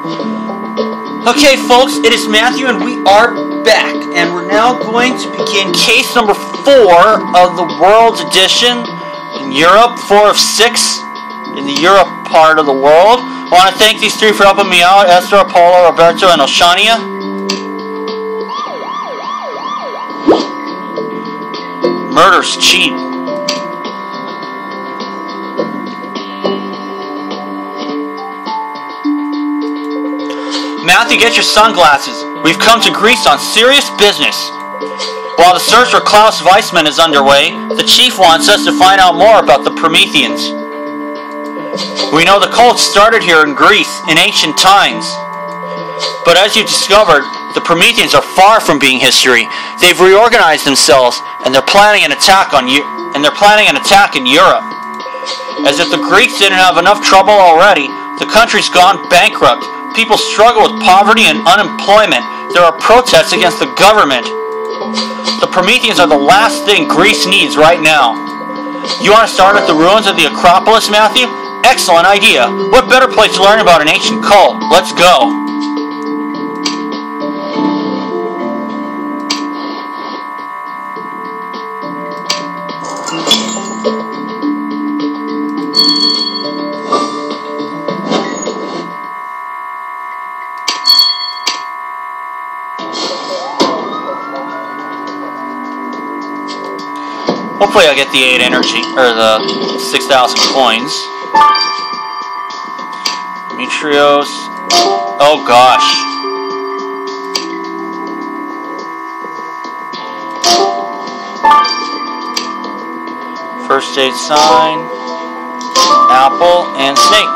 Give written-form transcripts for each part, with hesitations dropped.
Okay, folks, it is Matthew, and we are back, and we're now going to begin case number 4 of the World's Edition in Europe, 4 of 6 in the Europe part of the world. I want to thank these 3 for helping me out: Esther, Apollo, Roberto, and Oshania. Murder's cheap. Matthew, get your sunglasses. We've come to Greece on serious business. While the search for Klaus Weissman is underway, the chief wants us to find out more about the Prometheans. We know the cult started here in Greece in ancient times. But as you discovered, the Prometheans are far from being history. They've reorganized themselves, and they're planning an attack in Europe. As if the Greeks didn't have enough trouble already, the country's gone bankrupt. People struggle with poverty and unemployment. There are protests against the government. The Prometheans are the last thing Greece needs right now. You want to start at the ruins of the Acropolis, Matthew? Excellent idea. What better place to learn about an ancient cult? Let's go. Hopefully I'll get the 8 energy, or the 6,000 coins. Demetrios. Oh gosh. First aid sign. Apple and snake.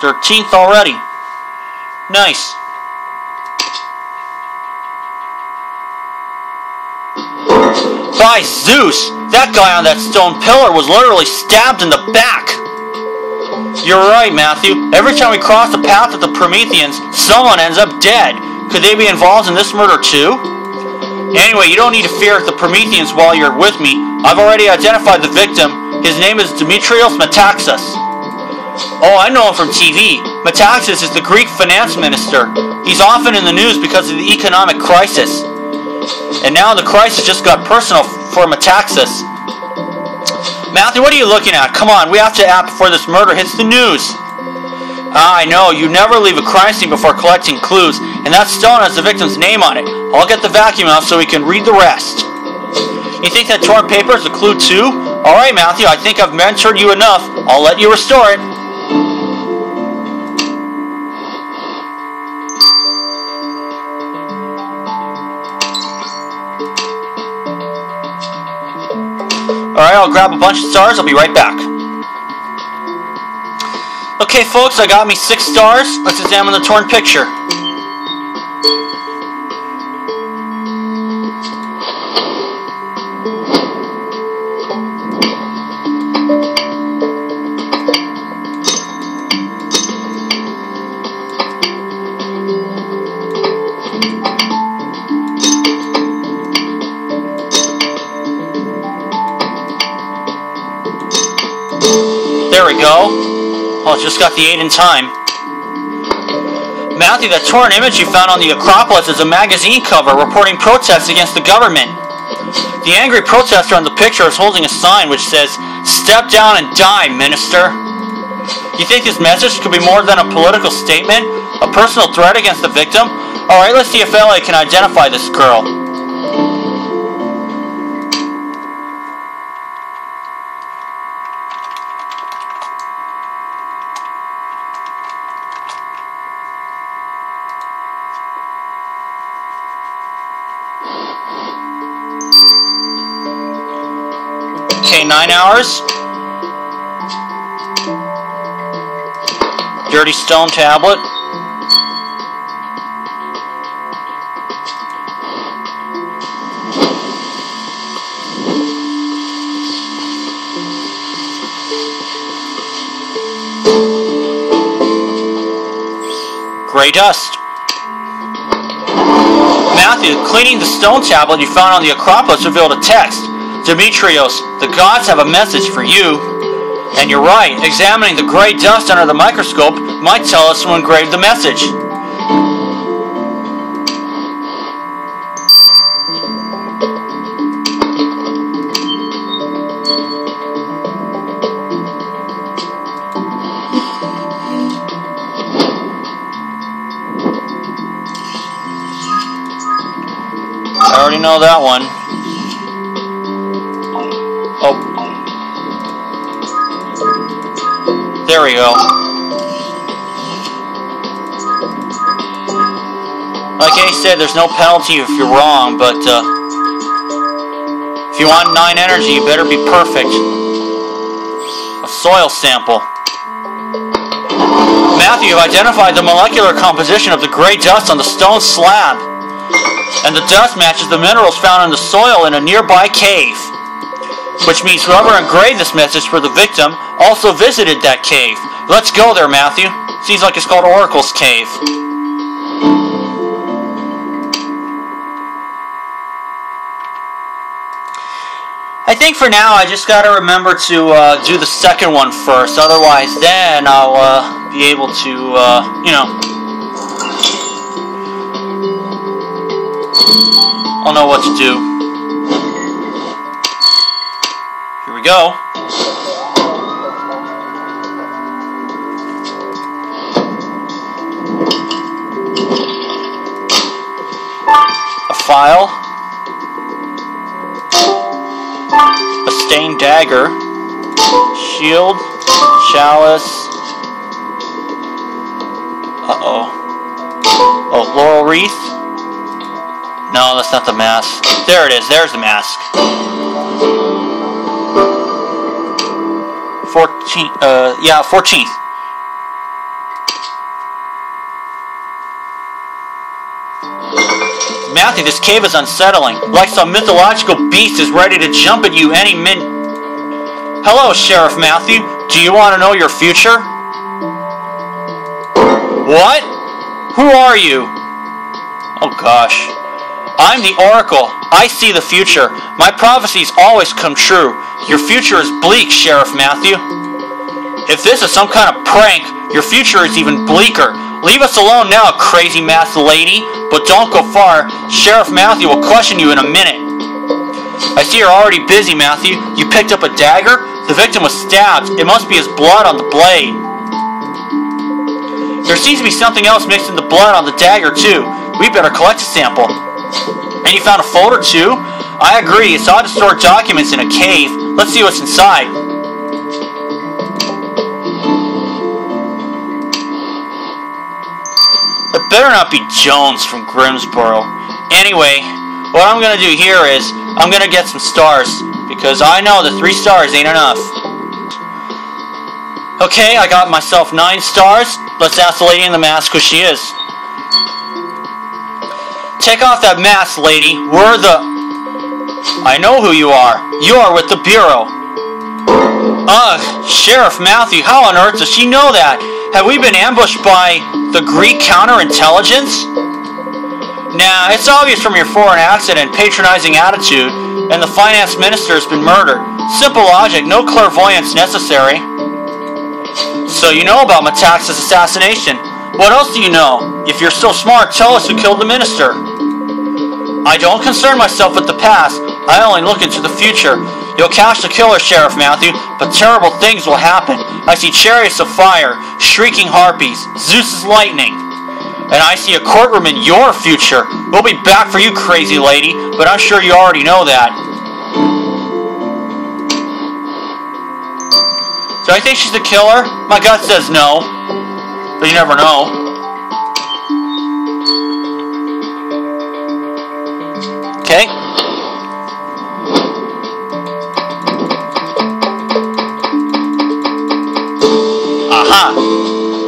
Thirteenth already. Nice. By Zeus! That guy on that stone pillar was literally stabbed in the back. You're right, Matthew. Every time we cross the path of the Prometheans, someone ends up dead. Could they be involved in this murder too? Anyway, you don't need to fear the Prometheans while you're with me. I've already identified the victim. His name is Demetrios Metaxas. Oh, I know him from TV. Metaxas is the Greek finance minister. He's often in the news because of the economic crisis. And now the crisis just got personal for Metaxas. Matthew, what are you looking at? Come on, we have to act before this murder hits the news. I know, you never leave a crime scene before collecting clues, and that stone has the victim's name on it. I'll get the vacuum out so we can read the rest. You think that torn paper is a clue too? Alright, Matthew, I think I've mentored you enough. I'll let you restore it. Alright, I'll grab a bunch of stars. I'll be right back. Okay, folks, I got me 6 stars. Let's examine the torn picture. There we go. Oh, just got the 8 in time. Matthew, that torn image you found on the Acropolis is a magazine cover reporting protests against the government. The angry protester on the picture is holding a sign which says, "Step down and die, minister." You think this message could be more than a political statement? A personal threat against the victim? Alright, let's see if LA can identify this girl. Okay, 9 hours. Dirty stone tablet. gray dust. Matthew, cleaning the stone tablet you found on the Acropolis revealed a text. Demetrios, the gods have a message for you. And you're right, examining the gray dust under the microscope might tell us who engraved the message. I already know that one. Oh. There we go. Like I said, there's no penalty if you're wrong, but if you want 9 energy, you better be perfect. A soil sample. Matthew, you've identified the molecular composition of the gray dust on the stone slab. And the dust matches the minerals found in the soil in a nearby cave. Which means whoever engraved this message for the victim also visited that cave. Let's go there, Matthew. Seems like it's called Oracle's Cave. I think for now I just gotta remember to do the second one first. Otherwise, then I'll be able to, you know, I'll know what to do. Here we go. A file. A stained dagger. Shield. Chalice. Uh-oh. Oh, laurel wreath. No, that's not the mask. There it is. There's the mask. 14th. Matthew, this cave is unsettling. Like some mythological beast is ready to jump at you any minute. Hello, Sheriff Matthew. Do you want to know your future? What? Who are you? Oh gosh. I'm the Oracle. I see the future. My prophecies always come true. Your future is bleak, Sheriff Matthew. If this is some kind of prank, your future is even bleaker. Leave us alone now, crazy masked lady. But don't go far. Sheriff Matthew will question you in a minute. I see you're already busy, Matthew. You picked up a dagger? The victim was stabbed. It must be his blood on the blade. There seems to be something else mixed in the blood on the dagger, too. We better collect a sample. And you found a folder too? I agree, it's odd to store documents in a cave. Let's see what's inside. It better not be Jones from Grimsboro. Anyway, what I'm gonna do here is, I'm gonna get some stars. Because I know that 3 stars ain't enough. Okay, I got myself 9 stars. Let's ask the lady in the mask who she is. Take off that mask, lady. We're the... I know who you are. You are with the Bureau. Ugh, Sheriff Matthew, how on earth does she know that? Have we been ambushed by the Greek counterintelligence? Nah, it's obvious from your foreign accent and patronizing attitude, and the finance minister has been murdered. Simple logic, no clairvoyance necessary. So you know about Metaxas' assassination. What else do you know? If you're so smart, tell us who killed the minister. I don't concern myself with the past. I only look into the future. You'll catch the killer, Sheriff Matthew, but terrible things will happen. I see chariots of fire, shrieking harpies, Zeus's lightning. And I see a courtroom in your future. We'll be back for you, crazy lady, but I'm sure you already know that. Do I think she's the killer? My gut says no, but you never know. Okay. Aha!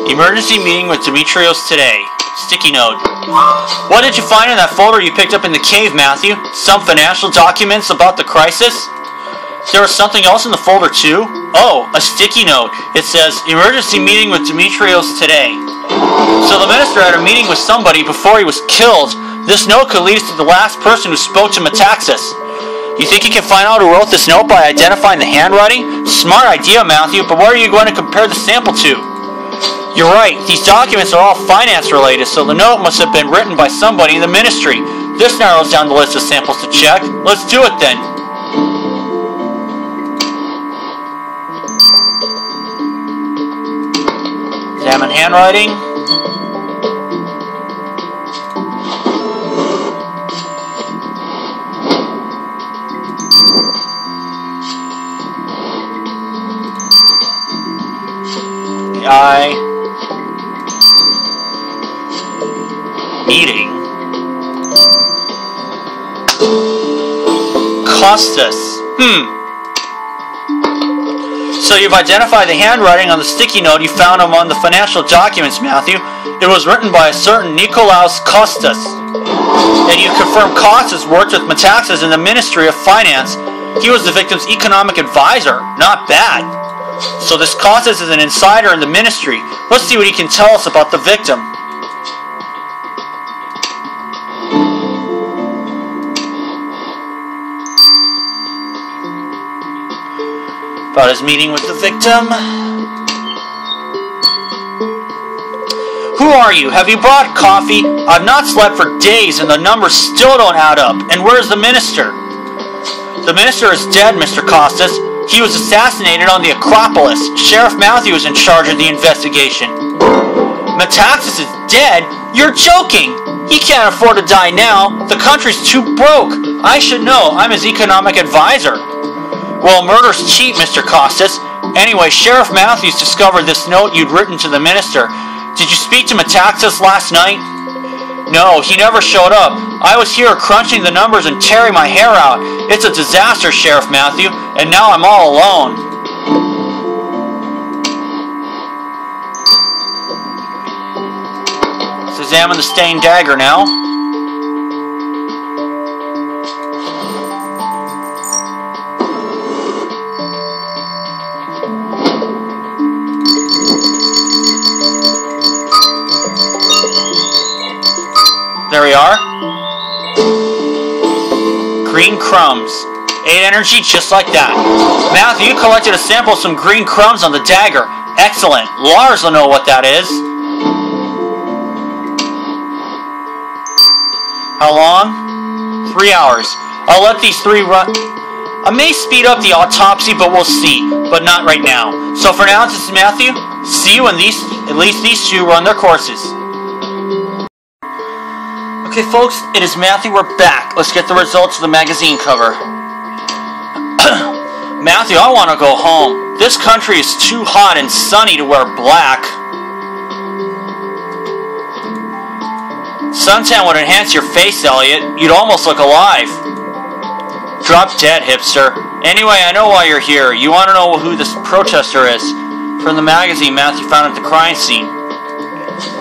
Emergency meeting with Demetrios today. Sticky note. What did you find in that folder you picked up in the cave, Matthew? Some financial documents about the crisis? There was something else in the folder too? Oh, a sticky note. It says, emergency meeting with Demetrios today. So the minister had a meeting with somebody before he was killed. This note could lead us to the last person who spoke to Metaxas. You think you can find out who wrote this note by identifying the handwriting? Smart idea, Matthew, but what are you going to compare the sample to? You're right, these documents are all finance related, so the note must have been written by somebody in the ministry. This narrows down the list of samples to check. Let's do it then. Examine handwriting. Meeting. Costas. So you've identified the handwriting on the sticky note you found among the financial documents, Matthew. It was written by a certain Nikolaos Kostas. And you confirmed Kostas worked with Metaxas in the Ministry of Finance. He was the victim's economic advisor. Not bad. So this Kostas is an insider in the ministry. Let's see what he can tell us about the victim. About his meeting with the victim. Who are you? Have you brought coffee? I've not slept for days and the numbers still don't add up. And where's the minister? The minister is dead, Mr. Kostas. He was assassinated on the Acropolis. Sheriff Matthew is in charge of the investigation. Metaxas is dead? You're joking! He can't afford to die now. The country's too broke. I should know. I'm his economic advisor. Well, murder's cheap, Mr. Kostas. Anyway, Sheriff Matthews discovered this note you'd written to the minister. Did you speak to Metaxas last night? No, he never showed up. I was here crunching the numbers and tearing my hair out. It's a disaster, Sheriff Matthew, and now I'm all alone. Let's examine the stained dagger now. There we are. Green crumbs. 8 energy, just like that. Matthew, you collected a sample of some green crumbs on the dagger. Excellent. Lars will know what that is. How long? 3 hours. I'll let these 3 run. I may speed up the autopsy, but we'll see. But not right now. So for now, this is Matthew. See you when at least these 2 run their courses. Okay, folks, it is Matthew. We're back. Let's get the results of the magazine cover. Matthew, I want to go home. This country is too hot and sunny to wear black. Suntan would enhance your face, Elliot. You'd almost look alive. Drop dead, hipster. Anyway, I know why you're here. You want to know who this protester is. From the magazine Matthew found at the crime scene.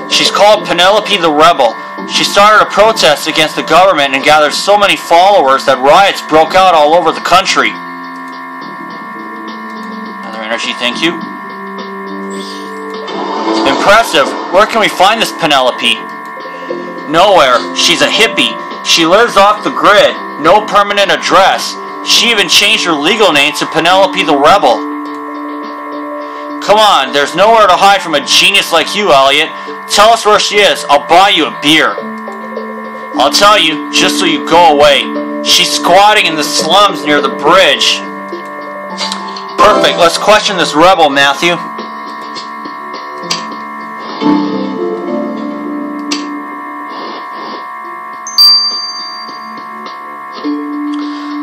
She's called Penelope the Rebel. She started a protest against the government and gathered so many followers that riots broke out all over the country. Another energy, thank you. Impressive. Where can we find this Penelope? Nowhere. She's a hippie. She lives off the grid. No permanent address. She even changed her legal name to Penelope the Rebel. Come on, there's nowhere to hide from a genius like you, Elliot. Tell us where she is. I'll buy you a beer. I'll tell you, just so you go away. She's squatting in the slums near the bridge. Perfect. Let's question this rebel, Matthew.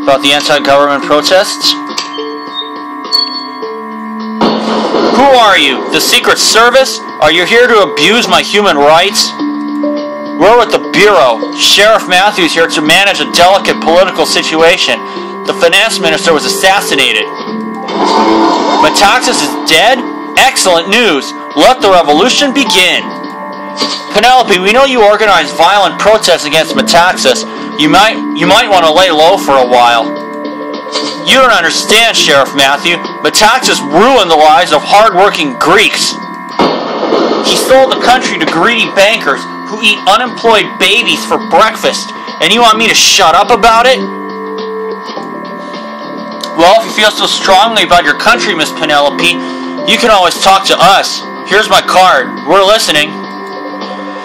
About the anti-government protests. Who are you? The Secret Service? Are you here to abuse my human rights? We're with the Bureau. Sheriff Matthews here to manage a delicate political situation. The finance minister was assassinated. Metaxas is dead? Excellent news. Let the revolution begin. Penelope, we know you organized violent protests against Metaxas. You might want to lay low for a while. You don't understand, Sheriff Matthew. Metaxas ruined the lives of hard-working Greeks. He sold the country to greedy bankers who eat unemployed babies for breakfast, and you want me to shut up about it? Well, if you feel so strongly about your country, Miss Penelope, you can always talk to us. Here's my card. We're listening.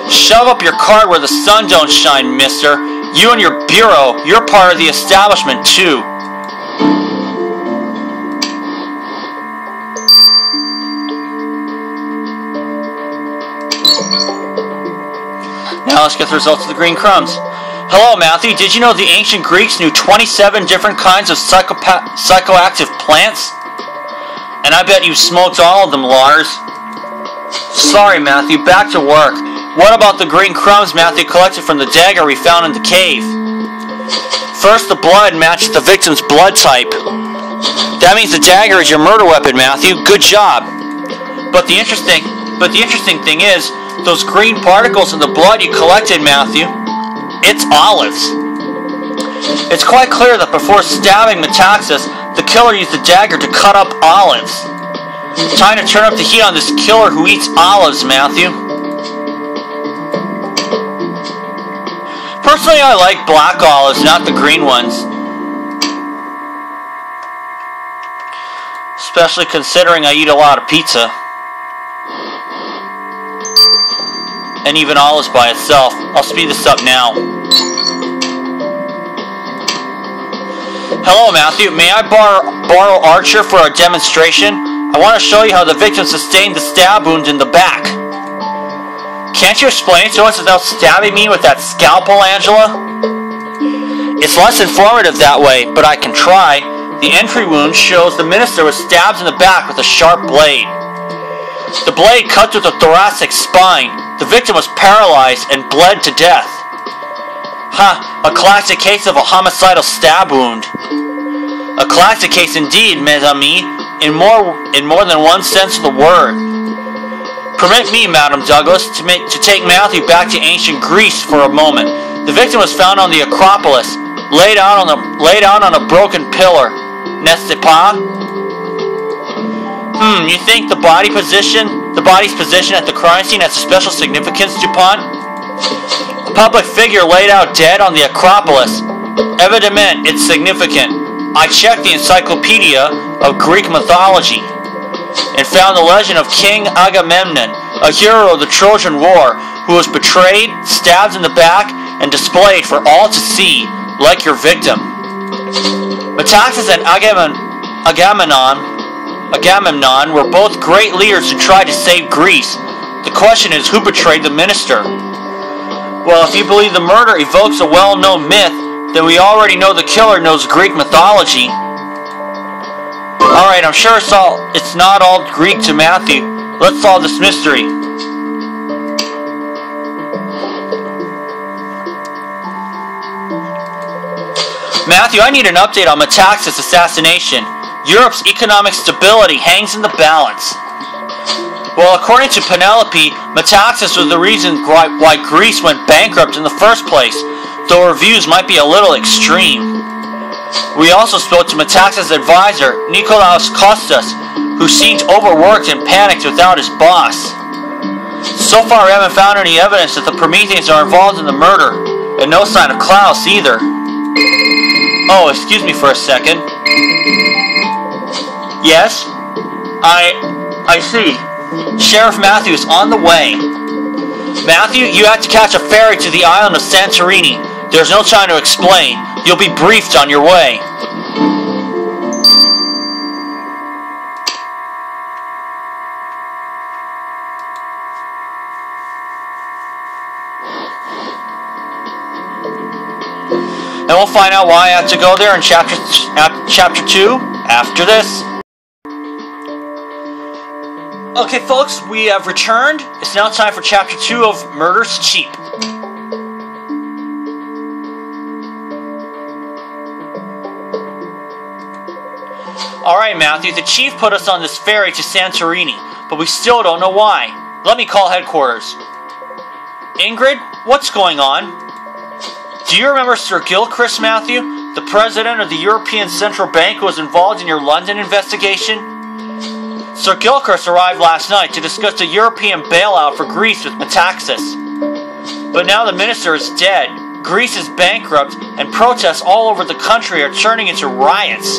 Shove up your card where the sun don't shine, mister. You and your bureau, you're part of the establishment, too. Now let's get the results of the green crumbs. Hello, Matthew. Did you know the ancient Greeks knew 27 different kinds of psychoactive plants? And I bet you smoked all of them, Lars. Sorry, Matthew. Back to work. What about the green crumbs Matthew collected from the dagger we found in the cave? First, the blood matches the victim's blood type. That means the dagger is your murder weapon, Matthew. Good job. But the interesting thing is, those green particles in the blood you collected, Matthew, it's olives. It's quite clear that before stabbing Metaxas, the killer used the dagger to cut up olives. Time to turn up the heat on this killer who eats olives, Matthew. Personally, I like black olives, not the green ones. Especially considering I eat a lot of pizza. And even olives by itself. I'll speed this up now. Hello, Matthew. May I borrow Archer for a demonstration? I want to show you how the victim sustained the stab wound in the back. Can't you explain it to us without stabbing me with that scalpel, Angela? It's less informative that way, but I can try. The entry wound shows the minister was stabbed in the back with a sharp blade. The blade cut through the thoracic spine. The victim was paralyzed and bled to death. A classic case of a homicidal stab wound. A classic case indeed, mes amis, in more than one sense of the word. Permit me, Madam Douglas, to take Matthew back to ancient Greece for a moment. The victim was found on the Acropolis, laid out on a broken pillar. N'est-ce pas? You think the body's position at the crime scene has a special significance, Dupont? A public figure laid out dead on the Acropolis. Evidemment, it's significant. I checked the Encyclopedia of Greek Mythology and found the legend of King Agamemnon, a hero of the Trojan War, who was betrayed, stabbed in the back, and displayed for all to see, like your victim. Metaxas and Agamemnon were both great leaders who tried to save Greece. The question is, who betrayed the minister? Well, if you believe the murder evokes a well-known myth, then we already know the killer knows Greek mythology. Alright, I'm sure it's not all Greek to Matthew. Let's solve this mystery. Matthew, I need an update on Metaxas' assassination. Europe's economic stability hangs in the balance. Well, according to Penelope, Metaxas was the reason why Greece went bankrupt in the first place, though her views might be a little extreme. We also spoke to Metaxas' advisor, Nikolaos Kostas, who seemed overworked and panicked without his boss. So far, we haven't found any evidence that the Prometheans are involved in the murder, and no sign of Klaus either. Oh, excuse me for a second. Yes? I see. Sheriff Matthew is on the way. Matthew, you have to catch a ferry to the island of Santorini. There's no time to explain. You'll be briefed on your way. And we'll find out why I have to go there in chapter 2 after this. Okay, folks, we have returned. It's now time for chapter 2 of Murder's Cheap. Alright, Matthew, the chief put us on this ferry to Santorini, but we still don't know why. Let me call headquarters. Ingrid, what's going on? Do you remember Sir Gilchrist, Matthew, the president of the European Central Bank who was involved in your London investigation? Sir Gilchrist arrived last night to discuss a European bailout for Greece with Metaxas. But now the minister is dead, Greece is bankrupt, and protests all over the country are turning into riots.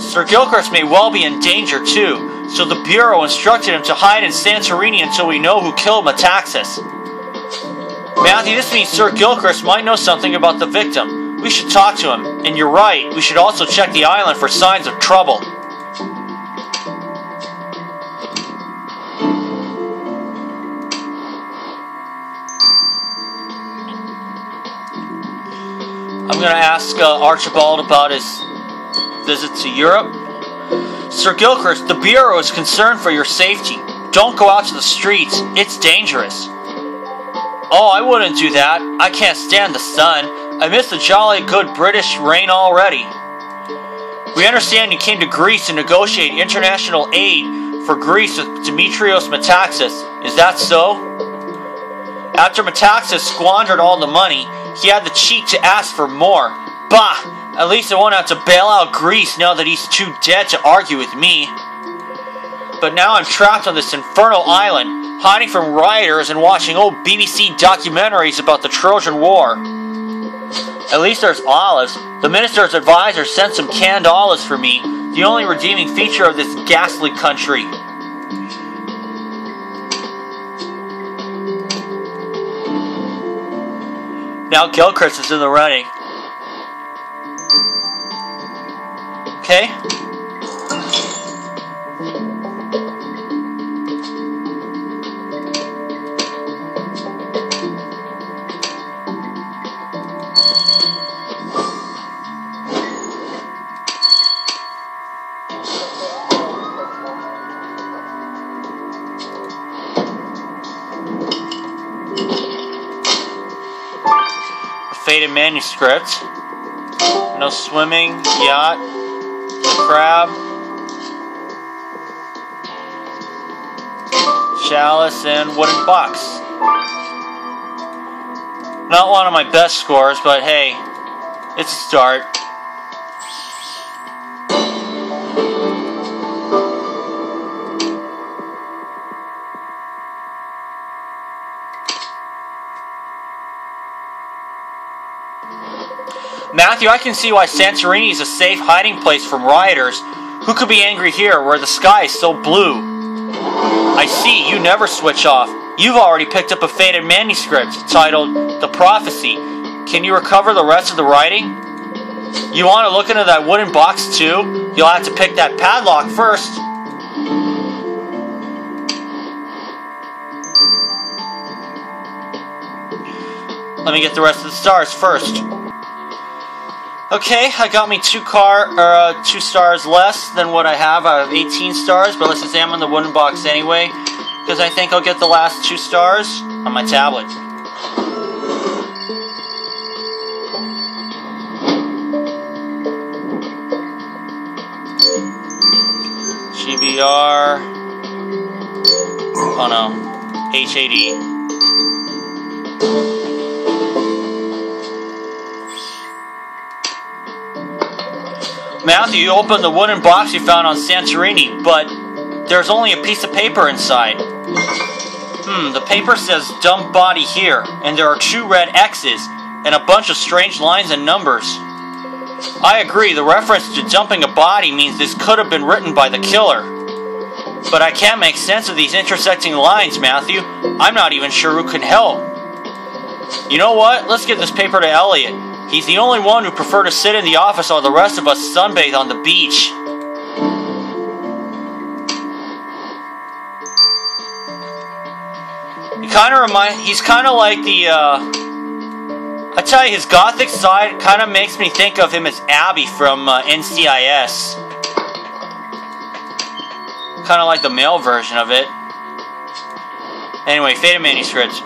Sir Gilchrist may well be in danger too, so the Bureau instructed him to hide in Santorini until we know who killed Metaxas. Matthew, this means Sir Gilchrist might know something about the victim. We should talk to him, and you're right, we should also check the island for signs of trouble. I'm going to ask Archibald about his visit to Europe. Sir Gilchrist, the Bureau is concerned for your safety. Don't go out to the streets. It's dangerous. Oh, I wouldn't do that. I can't stand the sun. I miss the jolly good British rain already. We understand you came to Greece to negotiate international aid for Greece with Demetrios Metaxas. Is that so? After Metaxas squandered all the money, he had the cheek to ask for more. Bah! At least I won't have to bail out Greece now that he's too dead to argue with me. But now I'm trapped on this infernal island, hiding from rioters and watching old BBC documentaries about the Trojan War. At least there's olives. The minister's advisor sent some canned olives for me, the only redeeming feature of this ghastly country. Now Gilchrist is in the running. Okay. Faded manuscript. No swimming, yacht, crab, chalice, and wooden box. Not one of my best scores, but hey, it's a start. Matthew, I can see why Santorini is a safe hiding place from rioters. Who could be angry here where the sky is so blue? I see, you never switch off. You've already picked up a faded manuscript titled The Prophecy. Can you recover the rest of the writing? You want to look into that wooden box too? You'll have to pick that padlock first. Let me get the rest of the stars first. Okay, I got me 2 stars less than what I have. I have 18 stars, but let's examine the wooden box anyway, because I think I'll get the last 2 stars on my tablet. GBR. Oh no, HAD. Matthew, you opened the wooden box you found on Santorini, but there's only a piece of paper inside. The paper says dump body here, and there are 2 red X's, and a bunch of strange lines and numbers. I agree, the reference to dumping a body means this could have been written by the killer. But I can't make sense of these intersecting lines, Matthew. I'm not even sure who can help. You know what? Let's give this paper to Elliot. He's the only one who prefer to sit in the office while the rest of us sunbathe on the beach. He's kind of like the, I tell you, his gothic side kind of makes me think of him as Abby from NCIS. Kind of like the male version of it. Anyway, faded manuscript.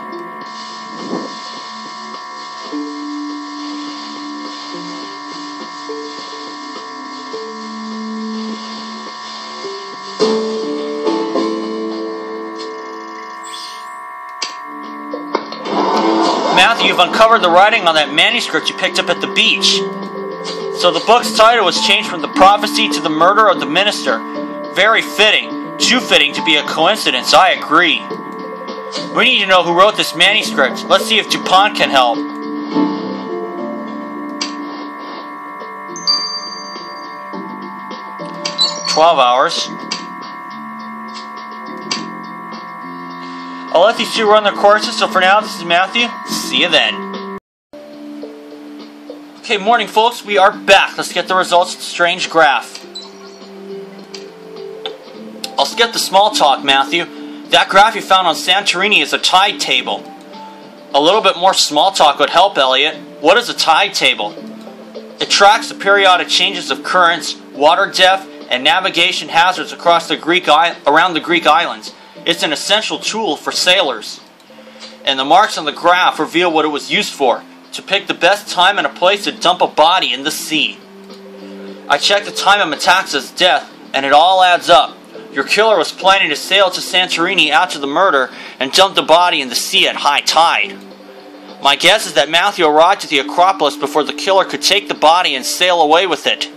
Matthew, you've uncovered the writing on that manuscript you picked up at the beach. So the book's title was changed from The Prophecy to The Murder of the Minister. Very fitting. Too fitting to be a coincidence, I agree. We need to know who wrote this manuscript. Let's see if DuPont can help. $12. I'll let these two run their courses, so for now, this is Matthew. See you then. Okay, morning folks, we are back. Let's get the results of the strange graph. I'll skip the small talk, Matthew. That graph you found on Santorini is a tide table. A little bit more small talk would help, Elliot. What is a tide table? It tracks the periodic changes of currents, water depth, and navigation hazards across around the Greek islands. It's an essential tool for sailors. And the marks on the graph reveal what it was used for, to pick the best time and a place to dump a body in the sea. I checked the time of Metaxas's death, and it all adds up. Your killer was planning to sail to Santorini after the murder and dump the body in the sea at high tide. My guess is that Matthew arrived at the Acropolis before the killer could take the body and sail away with it.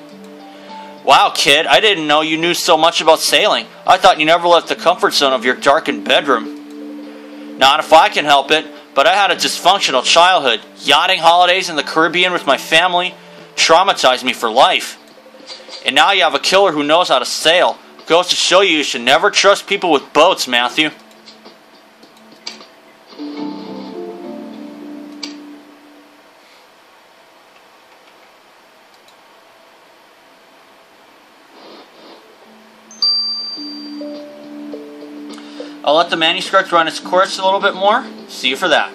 Wow, kid, I didn't know you knew so much about sailing. I thought you never left the comfort zone of your darkened bedroom. Not if I can help it, but I had a dysfunctional childhood. Yachting holidays in the Caribbean with my family traumatized me for life. And now you have a killer who knows how to sail. Goes to show you should never trust people with boats, Matthew. I'll let the manuscript run its course a little bit more. See you for that.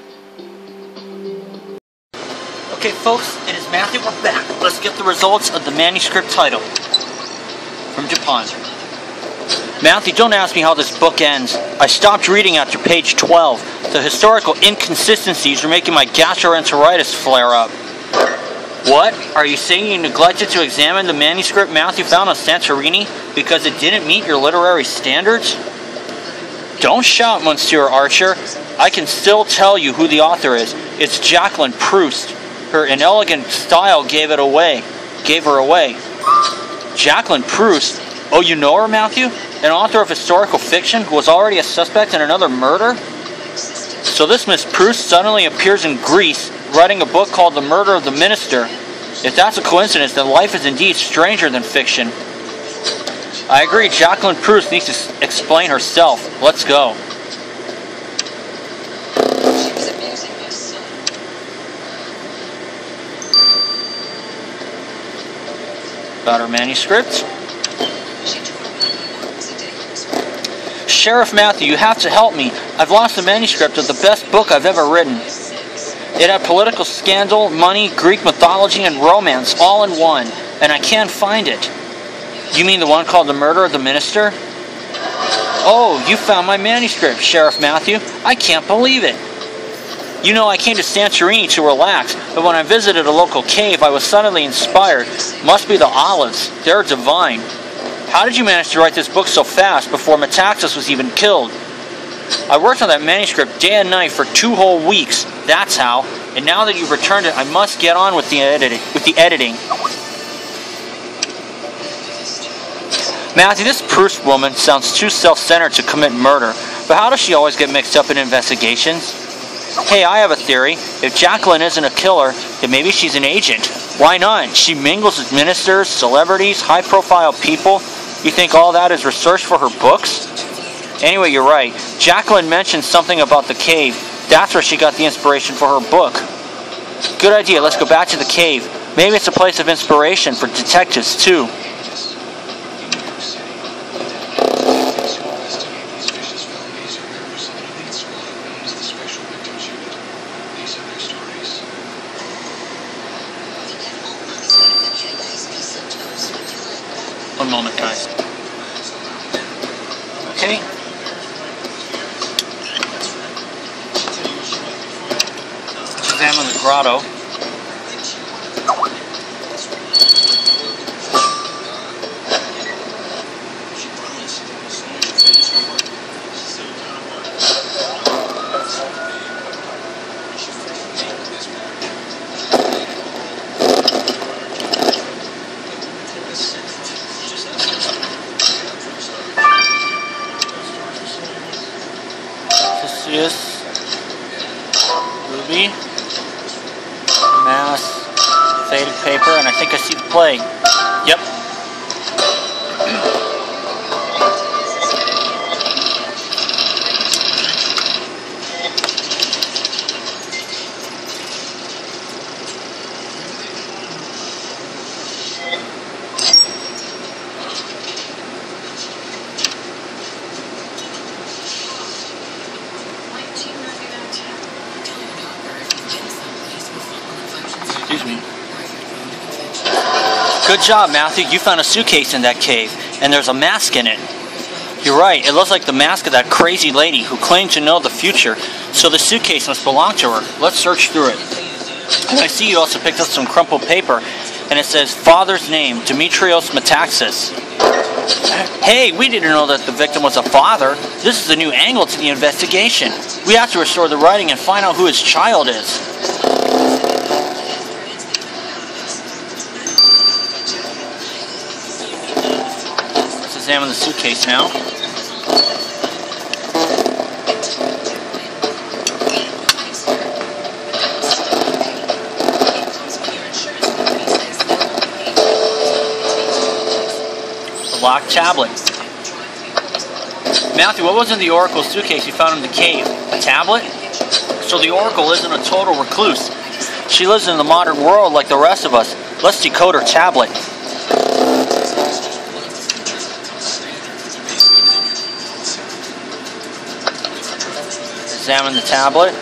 Okay, folks, it is Matthew. We're back. Let's get the results of the manuscript title from DuPont. Matthew, don't ask me how this book ends. I stopped reading after page 12. The historical inconsistencies are making my gastroenteritis flare up. What? Are you saying you neglected to examine the manuscript Matthew found on Santorini because it didn't meet your literary standards? Don't shout, Monsieur Archer. I can still tell you who the author is. It's Jacqueline Proust. Her inelegant style gave her away. Jacqueline Proust? Oh, you know her, Matthew? An author of historical fiction who was already a suspect in another murder? So this Miss Proust suddenly appears in Greece, writing a book called The Murder of the Minister. If that's a coincidence, then life is indeed stranger than fiction. I agree, Jacqueline Proust needs to explain herself. Let's go. About her manuscript. Sheriff Matthew, you have to help me. I've lost the manuscript of the best book I've ever written. It had political scandal, money, Greek mythology, and romance all in one, and I can't find it. You mean the one called The Murder of the Minister? Oh, you found my manuscript, Sheriff Matthew. I can't believe it. You know, I came to Santorini to relax, but when I visited a local cave, I was suddenly inspired. Must be the olives. They're divine. How did you manage to write this book so fast before Metaxas was even killed? I worked on that manuscript day and night for 2 whole weeks. That's how. And now that you've returned it, I must get on with the editing. Matthew, this Proust woman sounds too self-centered to commit murder, but how does she always get mixed up in investigations? Hey, I have a theory. If Jacqueline isn't a killer, then maybe she's an agent. Why not? She mingles with ministers, celebrities, high-profile people. You think all that is research for her books? Anyway, you're right. Jacqueline mentioned something about the cave. That's where she got the inspiration for her book. Good idea. Let's go back to the cave. Maybe it's a place of inspiration for detectives, too. One moment, guys. Okay. Let's examine the grotto. Celsius, Ruby, mass, faded paper, and I think I see the plague. Yep. Excuse me. Good job, Matthew. You found a suitcase in that cave, and there's a mask in it. You're right. It looks like the mask of that crazy lady who claimed to know the future, so the suitcase must belong to her. Let's search through it. And I see you also picked up some crumpled paper, and it says, Father's name, Demetrios Metaxas. Hey, we didn't know that the victim was a father. This is a new angle to the investigation. We have to restore the writing and find out who his child is. Let's examine the suitcase now. Locked tablet. Matthew, what was in the Oracle suitcase you found in the cave? A tablet? So the Oracle isn't a total recluse. She lives in the modern world like the rest of us. Let's decode her tablet. Examine the tablet.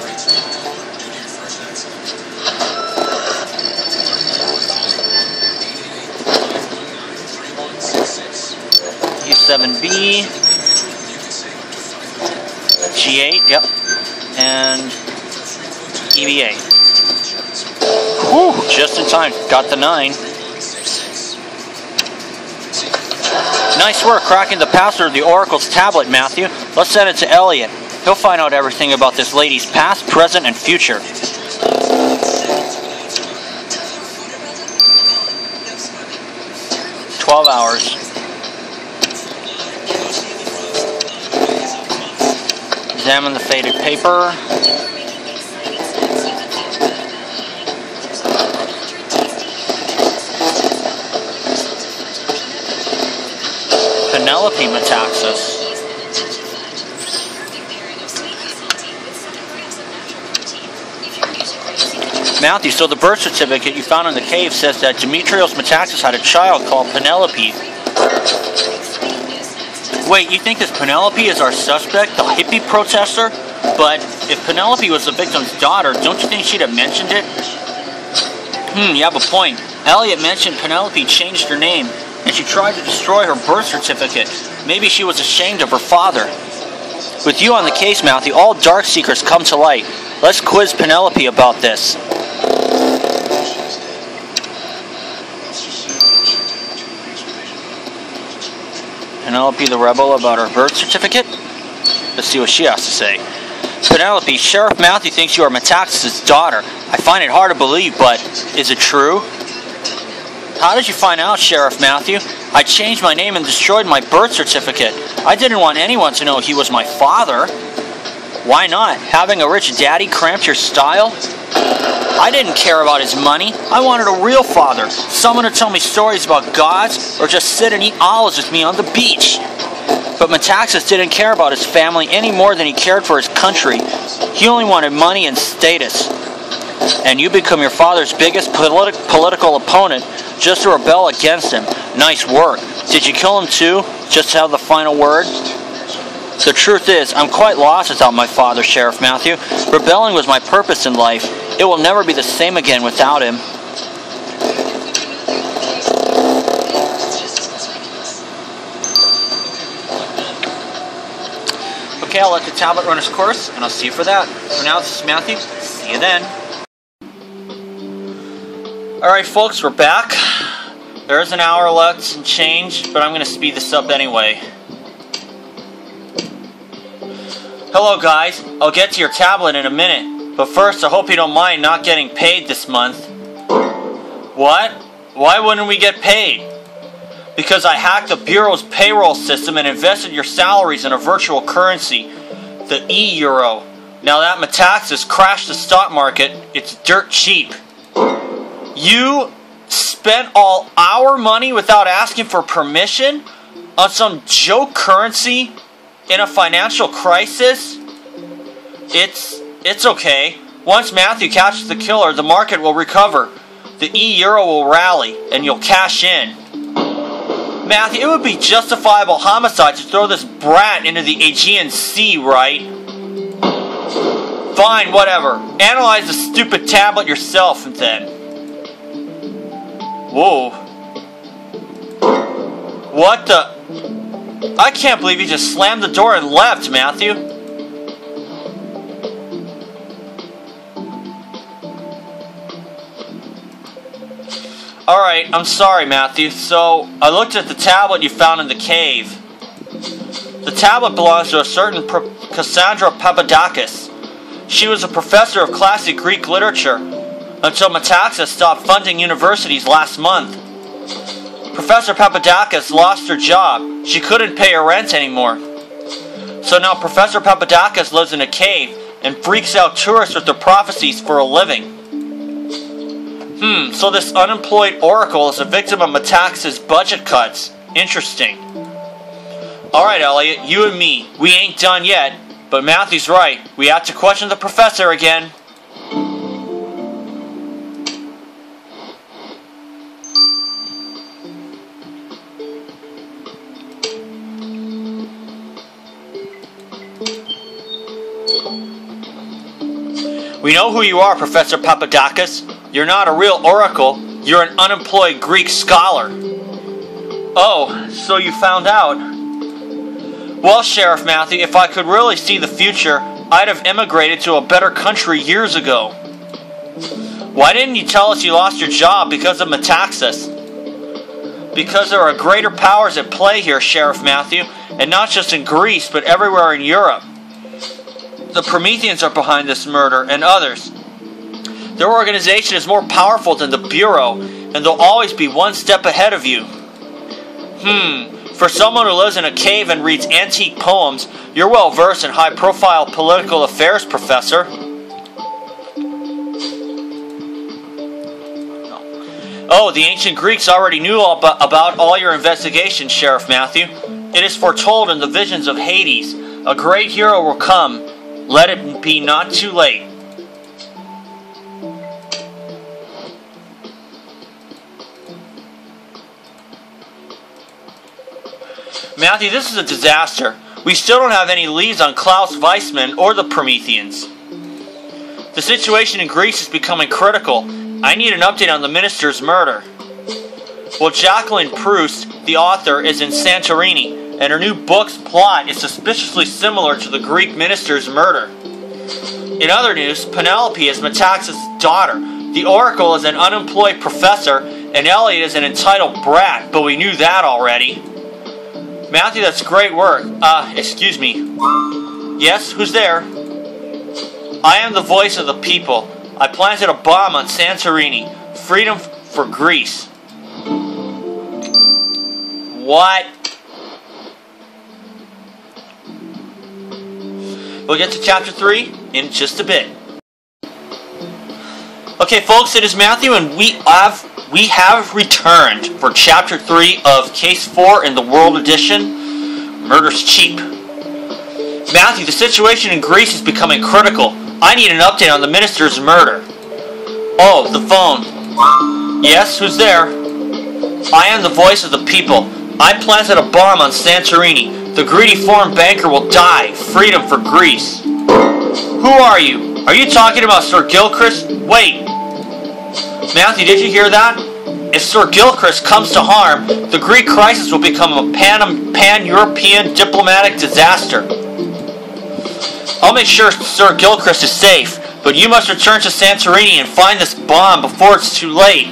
E7B, G8, yep, and EVA. Whew, just in time, got the 9. Nice work cracking the password of the Oracle's tablet, Matthew. Let's send it to Elliot. He'll find out everything about this lady's past, present, and future. $12. Examine the faded paper. Penelope Metaxas. Matthew, so the birth certificate you found in the cave says that Demetrios Metaxas had a child called Penelope. Wait, you think this Penelope is our suspect, the hippie protester? But if Penelope was the victim's daughter, don't you think she'd have mentioned it? You have a point. Elliot mentioned Penelope changed her name, and she tried to destroy her birth certificate. Maybe she was ashamed of her father. With you on the case, Matthew, all dark secrets come to light. Let's quiz Penelope about this. Penelope the rebel about her birth certificate? Let's see what she has to say. Penelope, Sheriff Matthew thinks you are Metaxas' daughter. I find it hard to believe, but is it true? How did you find out, Sheriff Matthew? I changed my name and destroyed my birth certificate. I didn't want anyone to know he was my father. Why not? Having a rich daddy cramped your style? I didn't care about his money. I wanted a real father. Someone to tell me stories about gods or just sit and eat olives with me on the beach. But Metaxas didn't care about his family any more than he cared for his country. He only wanted money and status. And you become your father's biggest political opponent just to rebel against him. Nice work. Did you kill him too? Just to have the final word? The truth is, I'm quite lost without my father, Sheriff Matthew. Rebelling was my purpose in life. It will never be the same again without him. Okay, I'll let the tablet run its course, and I'll see you for that. For now, this is Matthew. See you then. Alright, folks, we're back. There's an hour left and change, but I'm going to speed this up anyway. Hello, guys. I'll get to your tablet in a minute. But first, I hope you don't mind not getting paid this month. What? Why wouldn't we get paid? Because I hacked the Bureau's payroll system and invested your salaries in a virtual currency, the e-euro. Now that Metaxas crashed the stock market, it's dirt cheap. You spent all our money without asking for permission on some joke currency in a financial crisis? It's okay. Once Matthew catches the killer, the market will recover. The e-euro will rally, and you'll cash in. Matthew, it would be justifiable homicide to throw this brat into the Aegean Sea, right? Fine, whatever. Analyze the stupid tablet yourself, then. Whoa. What the... I can't believe you just slammed the door and left, Matthew. Alright, I'm sorry, Matthew. So, I looked at the tablet you found in the cave. The tablet belongs to a certain Cassandra Papadakis. She was a professor of classic Greek literature until Metaxas stopped funding universities last month. Professor Papadakis lost her job. She couldn't pay her rent anymore. So now Professor Papadakis lives in a cave and freaks out tourists with their prophecies for a living. So this unemployed oracle is a victim of Metaxas' budget cuts. Interesting. Alright, Elliot, you and me. We ain't done yet, but Matthew's right. We have to question the professor again. We know who you are, Professor Papadakis. You're not a real oracle. You're an unemployed Greek scholar. Oh, so you found out. Well, Sheriff Matthew, if I could really see the future, I'd have immigrated to a better country years ago. Why didn't you tell us you lost your job because of Metaxas? Because there are greater powers at play here, Sheriff Matthew, and not just in Greece, but everywhere in Europe. The Prometheans are behind this murder, and others. Their organization is more powerful than the Bureau, and they'll always be one step ahead of you. For someone who lives in a cave and reads antique poems, you're well versed in high-profile political affairs, Professor. Oh, the ancient Greeks already knew about all your investigations, Sheriff Matthew. It is foretold in the visions of Hades. A great hero will come. Let it be not too late. Matthew, this is a disaster. We still don't have any leads on Klaus Weissman or the Prometheans. The situation in Greece is becoming critical. I need an update on the minister's murder. Well, Jacqueline Proust, the author, is in Santorini, and her new book's plot is suspiciously similar to the Greek minister's murder. In other news, Penelope is Metaxas' daughter. The Oracle is an unemployed professor, and Elliot is an entitled brat, but we knew that already. Matthew, that's great work. Excuse me. Yes, who's there? I am the voice of the people. I planted a bomb on Santorini. Freedom for Greece. What? We'll get to chapter 3 in just a bit. Okay, folks, it is Matthew, and we have returned for chapter 3 of Case 4 in the World Edition, Murder's Cheap. Matthew, the situation in Greece is becoming critical. I need an update on the minister's murder. Oh, the phone. Yes, who's there? I am the voice of the people. I planted a bomb on Santorini. The greedy foreign banker will die. Freedom for Greece. Who are you? Are you talking about Sir Gilchrist? Wait. Matthew, did you hear that? If Sir Gilchrist comes to harm, the Greek crisis will become a pan-European diplomatic disaster. I'll make sure Sir Gilchrist is safe, but you must return to Santorini and find this bomb before it's too late.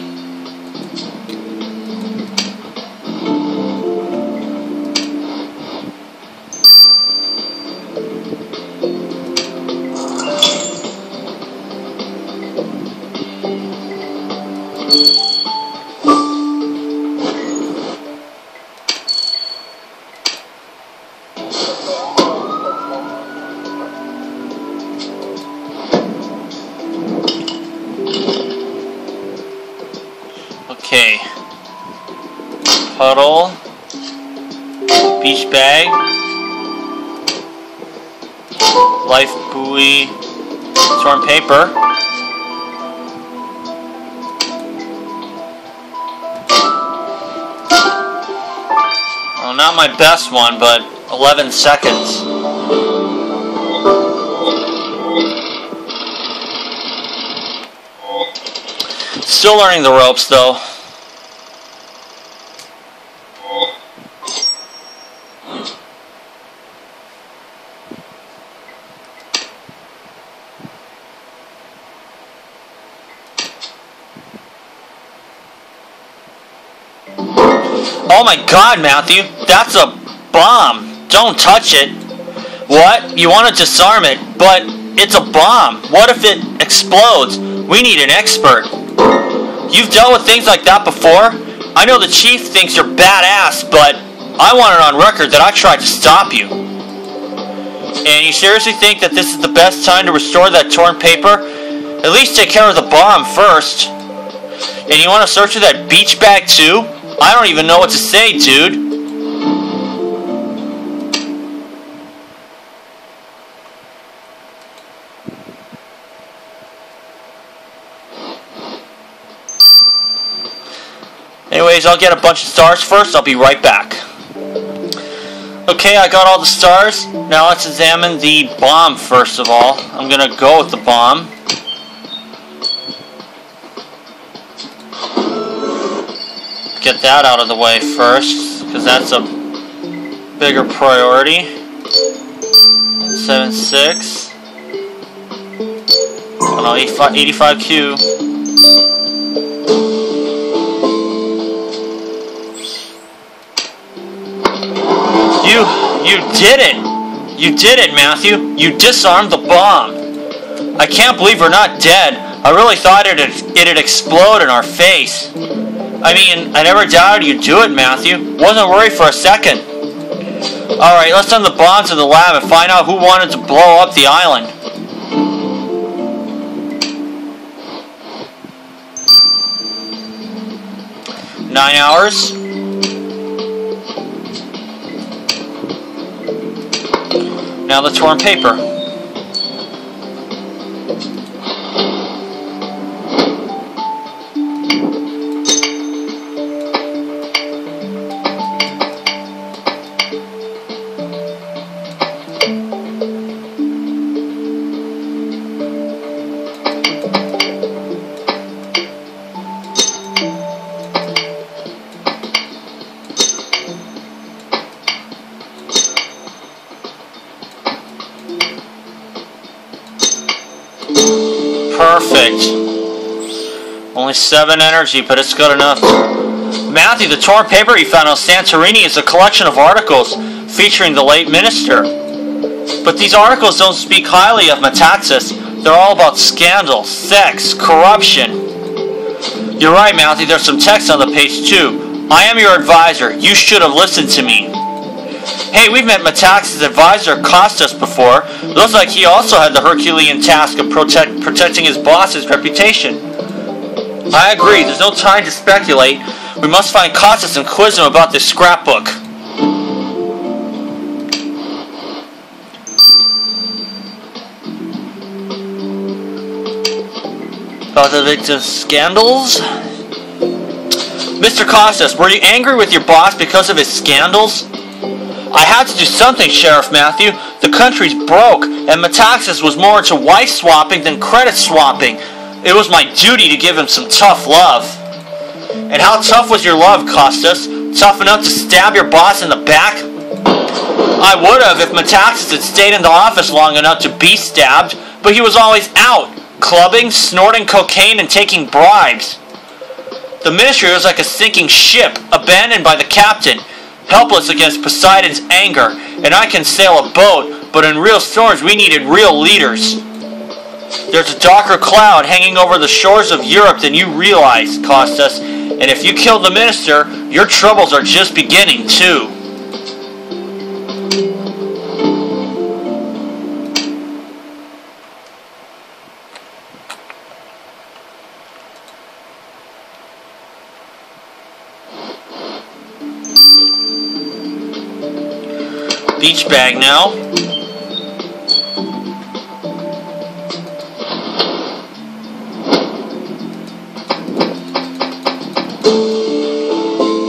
Puddle. Beach bag. Life buoy. Torn paper. Well, not my best one, but 11 seconds. Still learning the ropes, though. Oh my God, Matthew, that's a bomb. Don't touch it. What? You want to disarm it, but it's a bomb. What if it explodes? We need an expert. You've dealt with things like that before? I know the chief thinks you're badass, but I want it on record that I tried to stop you. And you seriously think that this is the best time to restore that torn paper? At least take care of the bomb first. And you want to search for that beach bag too? I don't even know what to say, dude. Anyways, I'll get a bunch of stars first. I'll be right back. Okay, I got all the stars. Now let's examine the bomb first of all. I'm gonna go with the bomb. Get that out of the way first, because that's a bigger priority. 7.6. Oh no, 85Q. You did it! You did it, Matthew! You disarmed the bomb! I can't believe we're not dead. I really thought it'd explode in our face. I mean, I never doubted you'd do it, Matthew. Wasn't worried for a second. Alright, let's send the bombs to the lab and find out who wanted to blow up the island. Nine hours. Now the torn paper. Perfect. Only 7 energy, but it's good enough. Matthew, the torn paper you found on Santorini is a collection of articles featuring the late minister. But these articles don't speak highly of Metaxas. They're all about scandal, sex, corruption. You're right, Matthew, there's some text on the page too. I am your advisor. You should have listened to me. Hey, we've met Metaxas' advisor, Costas, before. Looks like he also had the Herculean task of protecting his boss's reputation. I agree, there's no time to speculate. We must find Costas and quiz him about this scrapbook. About the victim's scandals? Mr. Costas, were you angry with your boss because of his scandals? I had to do something, Sheriff Matthew. The country's broke, and Metaxas was more into wife swapping than credit swapping. It was my duty to give him some tough love. And how tough was your love, Costas? Tough enough to stab your boss in the back? I would have if Metaxas had stayed in the office long enough to be stabbed, but he was always out, clubbing, snorting cocaine, and taking bribes. The ministry was like a sinking ship, abandoned by the captain, helpless against Poseidon's anger, and I can sail a boat, but in real storms we needed real leaders. There's a darker cloud hanging over the shores of Europe than you realize, Costas, and if you kill the minister, your troubles are just beginning too. beach bag now.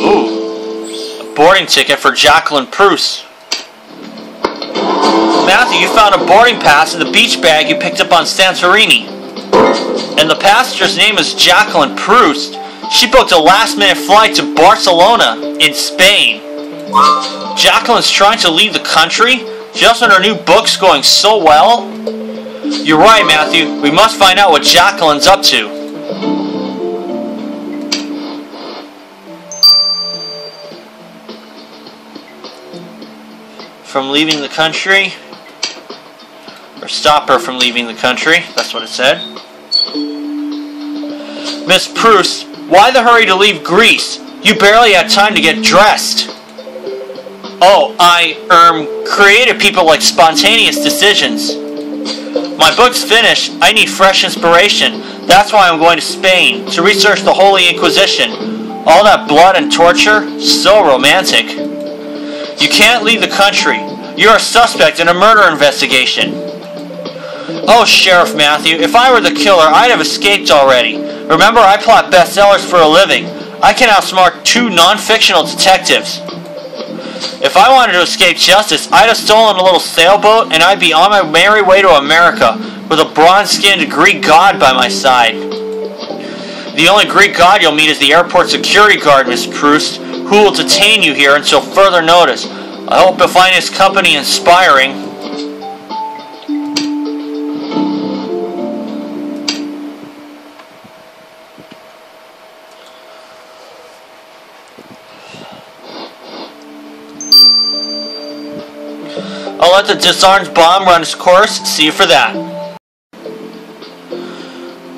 Ooh, a boarding ticket for Jacqueline Proust. Matthew, you found a boarding pass in the beach bag you picked up on Santorini. And the passenger's name is Jacqueline Proust. She booked a last-minute flight to Barcelona in Spain. Jacqueline's trying to leave the country just when her new book's going so well? You're right, Matthew. We must find out what Jacqueline's up to. From leaving the country? Or stop her from leaving the country. That's what it said. Miss Proust, why the hurry to leave Greece? You barely had time to get dressed. Oh, creative people like spontaneous decisions. My book's finished. I need fresh inspiration. That's why I'm going to Spain, to research the Holy Inquisition. All that blood and torture? So romantic. You can't leave the country. You're a suspect in a murder investigation. Oh, Sheriff Matthew, if I were the killer, I'd have escaped already. Remember, I plot bestsellers for a living. I can outsmart 2 non-fictional detectives. If I wanted to escape justice, I'd have stolen a little sailboat and I'd be on my merry way to America with a bronze-skinned Greek god by my side. The only Greek god you'll meet is the airport security guard, Miss Proust, who will detain you here until further notice. I hope you'll find his company inspiring. I'll let the disarmed bomb run its course. See you for that.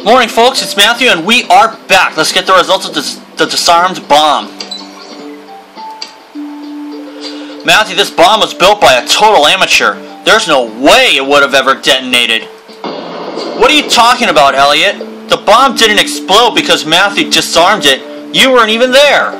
Morning, folks. It's Matthew, and we are back. Let's get the results of the disarmed bomb. Matthew, this bomb was built by a total amateur. There's no way it would have ever detonated. What are you talking about, Elliot? The bomb didn't explode because Matthew disarmed it. You weren't even there.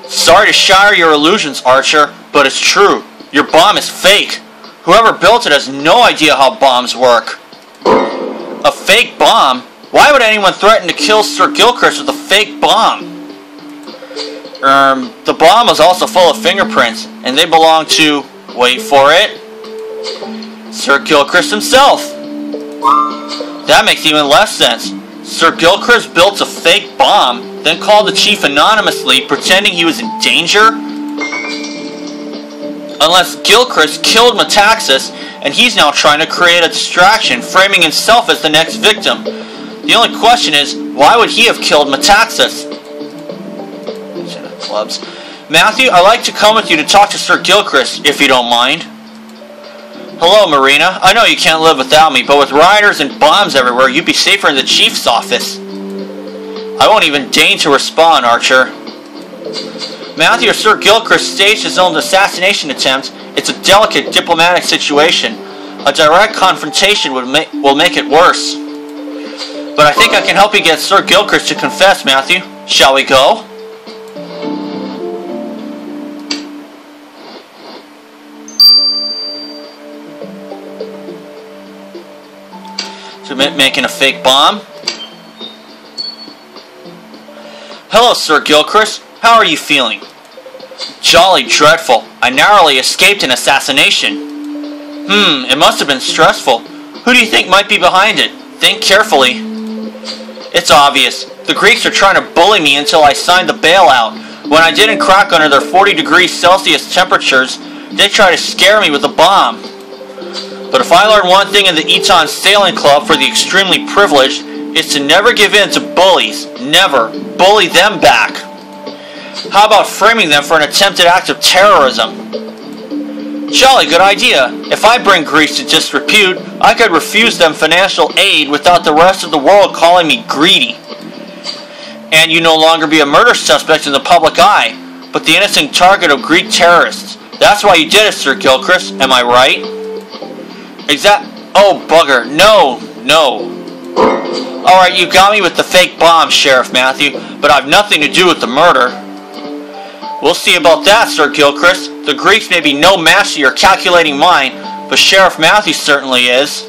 Sorry to shatter your illusions, Archer, but it's true. Your bomb is fake. Whoever built it has no idea how bombs work. A fake bomb? Why would anyone threaten to kill Sir Gilchrist with a fake bomb? The bomb was also full of fingerprints, and they belong to, wait for it, Sir Gilchrist himself. That makes even less sense. Sir Gilchrist built a fake bomb, then called the chief anonymously, pretending he was in danger? Unless Gilchrist killed Metaxas, and he's now trying to create a distraction, framing himself as the next victim. The only question is, why would he have killed Metaxas? Clubs. Matthew, I'd like to come with you to talk to Sir Gilchrist, if you don't mind. Hello, Marina. I know you can't live without me, but with riders and bombs everywhere, you'd be safer in the chief's office. I won't even deign to respond, Archer. Matthew, Sir Gilchrist staged his own assassination attempt. It's a delicate diplomatic situation. A direct confrontation will make it worse. But I think I can help you get Sir Gilchrist to confess, Matthew. Shall we go? So making a fake bomb. Hello, Sir Gilchrist. How are you feeling? Jolly dreadful. I narrowly escaped an assassination. It must have been stressful. Who do you think might be behind it? Think carefully. It's obvious. The Greeks are trying to bully me until I signed the bailout. When I didn't crack under their 40 degrees Celsius temperatures, they tried to scare me with a bomb. But if I learn one thing in the Eton Sailing Club for the extremely privileged, it's to never give in to bullies. Never. Bully them back. How about framing them for an attempted act of terrorism? Jolly good idea. If I bring Greece to disrepute, I could refuse them financial aid without the rest of the world calling me greedy. And you no longer be a murder suspect in the public eye, but the innocent target of Greek terrorists. That's why you did it, Sir Gilchrist. Am I right? Oh, bugger. No. Alright, you got me with the fake bomb, Sheriff Matthew, but I've nothing to do with the murder. We'll see about that, Sir Gilchrist. The Greeks may be no match to your calculating mind, but Sheriff Matthew certainly is.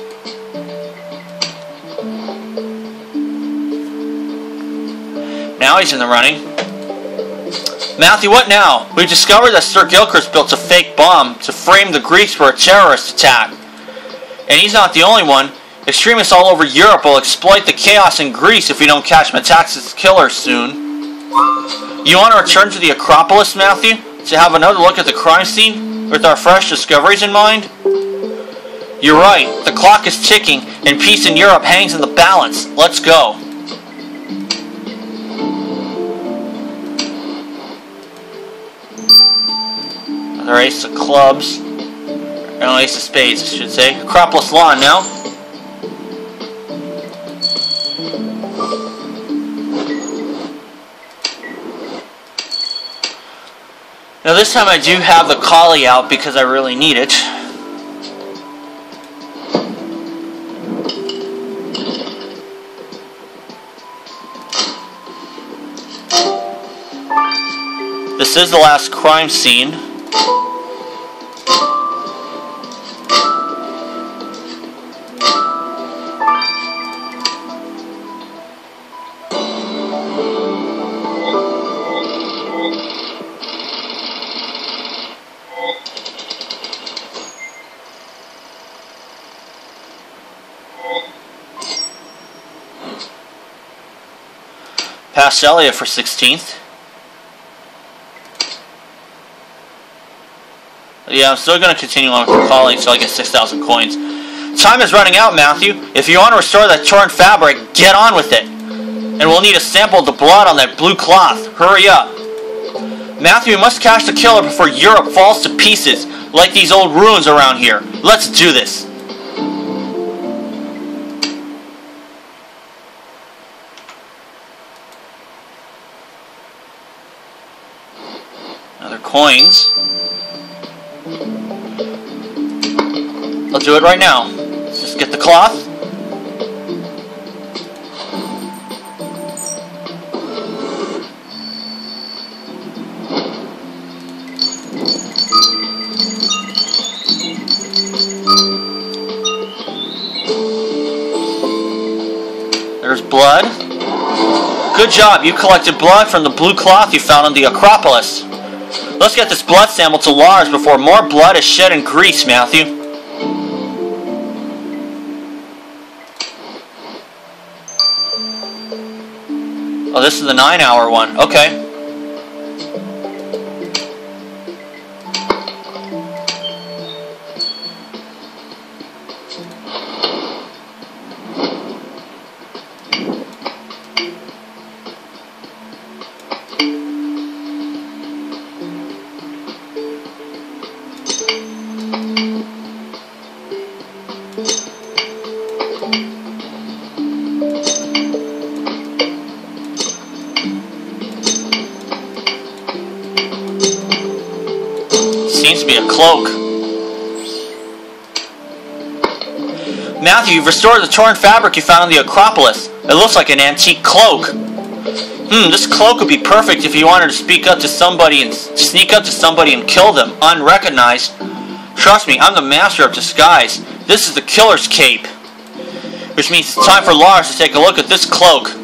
Now he's in the running. Matthew, what now? We've discovered that Sir Gilchrist built a fake bomb to frame the Greeks for a terrorist attack. And he's not the only one. Extremists all over Europe will exploit the chaos in Greece if we don't catch Metaxas' killer soon. You want to return to the Acropolis, Matthew, to have another look at the crime scene with our fresh discoveries in mind? You're right. The clock is ticking and peace in Europe hangs in the balance. Let's go. Another ace of clubs. No, ace of spades, I should say. Acropolis lawn now. Now this time I do have the collie out because I really need it. This is the last crime scene. Past Elliot for 16th. Yeah, I'm still going to continue on with the calling until I get 6,000 coins. Time is running out, Matthew. If you want to restore that torn fabric, get on with it. And we'll need a sample of the blood on that blue cloth. Hurry up. Matthew, we must catch the killer before Europe falls to pieces, like these old ruins around here. Let's do this. Another coins. I'll do it right now. Let's just get the cloth. There's blood. Good job, you collected blood from the blue cloth you found on the Acropolis. Let's get this blood sample to Lars before more blood is shed in Greece, Matthew. Oh, this is the 9-hour one. Okay. Seems to be a cloak. Matthew, you've restored the torn fabric you found on the Acropolis. It looks like an antique cloak. This cloak would be perfect if you wanted to sneak up to somebody and kill them unrecognized. Trust me, I'm the master of disguise. This is the killer's cape. Which means it's time for Lars to take a look at this cloak.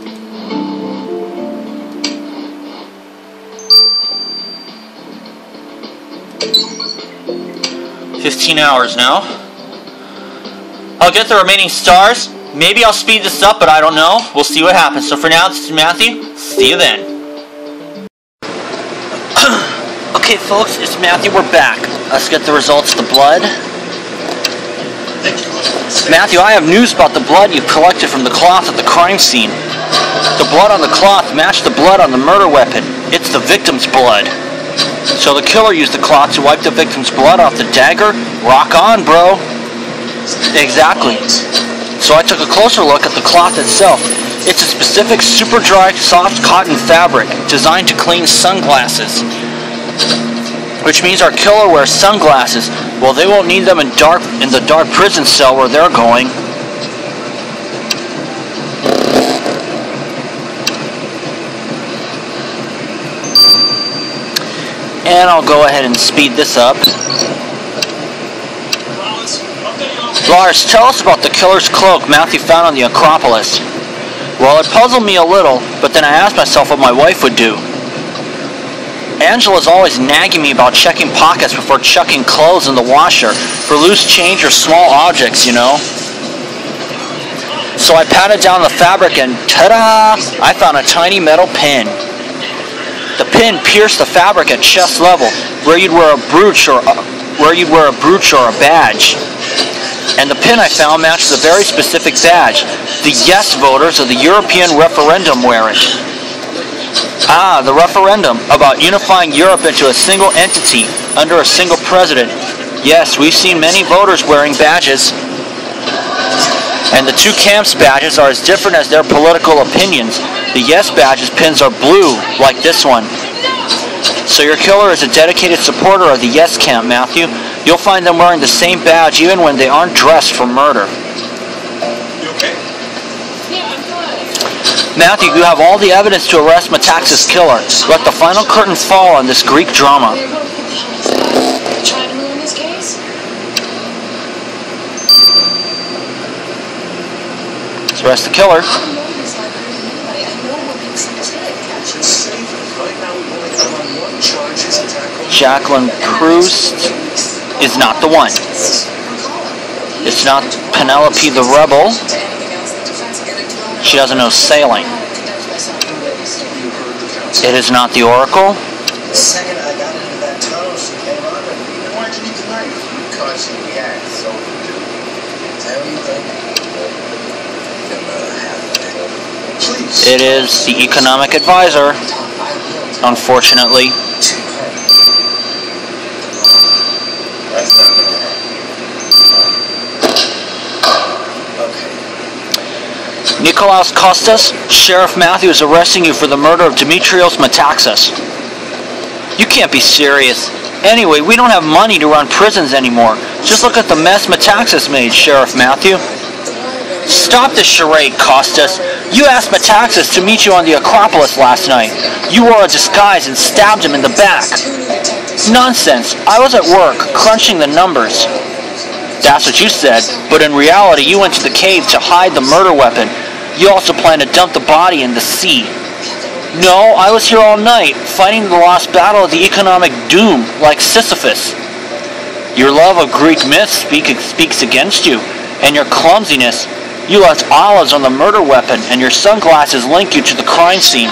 $15 hours now. I'll get the remaining stars. Maybe I'll speed this up, but I don't know. We'll see what happens. So for now, this is Matthew. See you then. Okay, folks, it's Matthew. We're back. Let's get the results of the blood. Matthew, I have news about the blood you collected from the cloth at the crime scene. The blood on the cloth matched the blood on the murder weapon. It's the victim's blood. So the killer used the cloth to wipe the victim's blood off the dagger? Rock on, bro. Exactly. So I took a closer look at the cloth itself. It's a specific super dry, soft cotton fabric designed to clean sunglasses. Which means our killer wears sunglasses. Well, they won't need them in the dark prison cell where they're going. And I'll go ahead and speed this up. Lars, tell us about the killer's cloak Matthew found on the Acropolis. Well, it puzzled me a little, but then I asked myself what my wife would do. Angela's always nagging me about checking pockets before chucking clothes in the washer for loose change or small objects, you know. So I patted down the fabric and ta-da! I found a tiny metal pin. The pin pierced the fabric at chest level, where you'd wear a brooch or a badge. And the pin I found matched a very specific badge. The yes voters of the European referendum wear it. Ah, the referendum about unifying Europe into a single entity under a single president. Yes, we've seen many voters wearing badges. And the two camps' badges are as different as their political opinions. The yes badges pins are blue, like this one. So your killer is a dedicated supporter of the yes camp, Matthew. You'll find them wearing the same badge even when they aren't dressed for murder. You okay? Yeah, I'm fine. Matthew, you have all the evidence to arrest Metaxas' killer. Let the final curtain fall on this Greek drama. Trying to ruin this case? Let's arrest the killer. Jacqueline Proust is not the one. It's not Penelope the Rebel. She doesn't know sailing. It is not the Oracle. The second I got into that tunnel, she came on and why'd you need the knife? Because she reacts so tell you that please. It is the economic advisor, unfortunately. That's not gonna happen. Okay. Nikolaos Kostas, Sheriff Matthew is arresting you for the murder of Dimitrios Metaxas. You can't be serious. Anyway, we don't have money to run prisons anymore. Just look at the mess Metaxas made, Sheriff Matthew. Stop this charade, Kostas. You asked Metaxas to meet you on the Acropolis last night. You wore a disguise and stabbed him in the back. Nonsense. I was at work, crunching the numbers. That's what you said, but in reality you went to the cave to hide the murder weapon. You also planned to dump the body in the sea. No, I was here all night, fighting the lost battle of the economic doom, like Sisyphus. Your love of Greek myths speaks against you, and your clumsiness. You left olives on the murder weapon, and your sunglasses link you to the crime scene.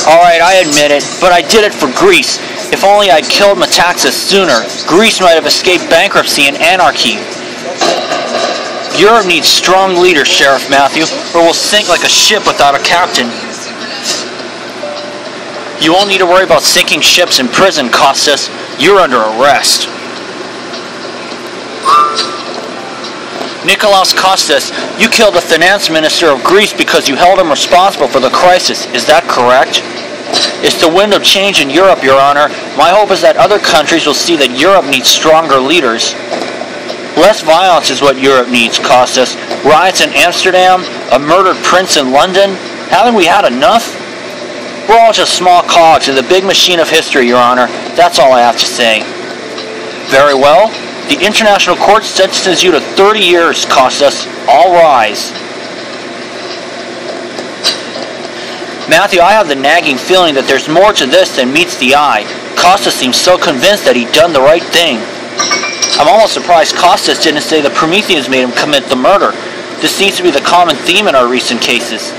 Alright, I admit it, but I did it for Greece. If only I'd killed Metaxas sooner, Greece might have escaped bankruptcy and anarchy. Europe needs strong leaders, Sheriff Matthew, or we'll sink like a ship without a captain. You won't need to worry about sinking ships in prison, Kostas. You're under arrest. Nikolaos Kostas, you killed the finance minister of Greece because you held him responsible for the crisis. Is that correct? It's the wind of change in Europe, Your Honor. My hope is that other countries will see that Europe needs stronger leaders. Less violence is what Europe needs, Kostas. Riots in Amsterdam, a murdered prince in London. Haven't we had enough? We're all just small cogs in the big machine of history, Your Honor. That's all I have to say. Very well. The International Court sentences you to 30 years, Kostas. All rise. Matthew, I have the nagging feeling that there's more to this than meets the eye. Kostas seems so convinced that he'd done the right thing. I'm almost surprised Kostas didn't say the Prometheans made him commit the murder. This seems to be the common theme in our recent cases.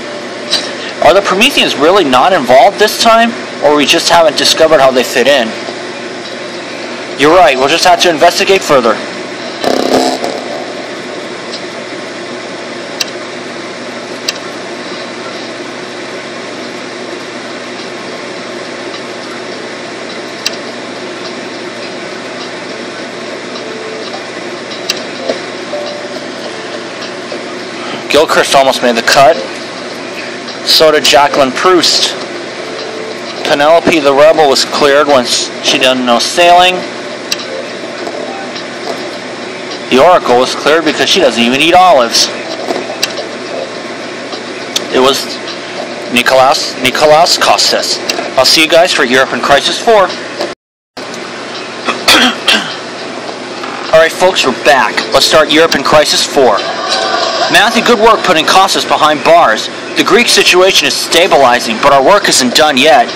Are the Prometheans really not involved this time, or we just haven't discovered how they fit in? You're right, we'll just have to investigate further. Gilchrist almost made the cut. So did Jacqueline Proust. Penelope the Rebel was cleared once she didn't know sailing. The Oracle was cleared because she doesn't even eat olives. It was Nikolaos Kostas. I'll see you guys for Europe in Crisis 4. Alright folks, we're back. Let's start Europe in Crisis 4. Matthew, good work putting Kostas behind bars. The Greek situation is stabilizing, but our work isn't done yet.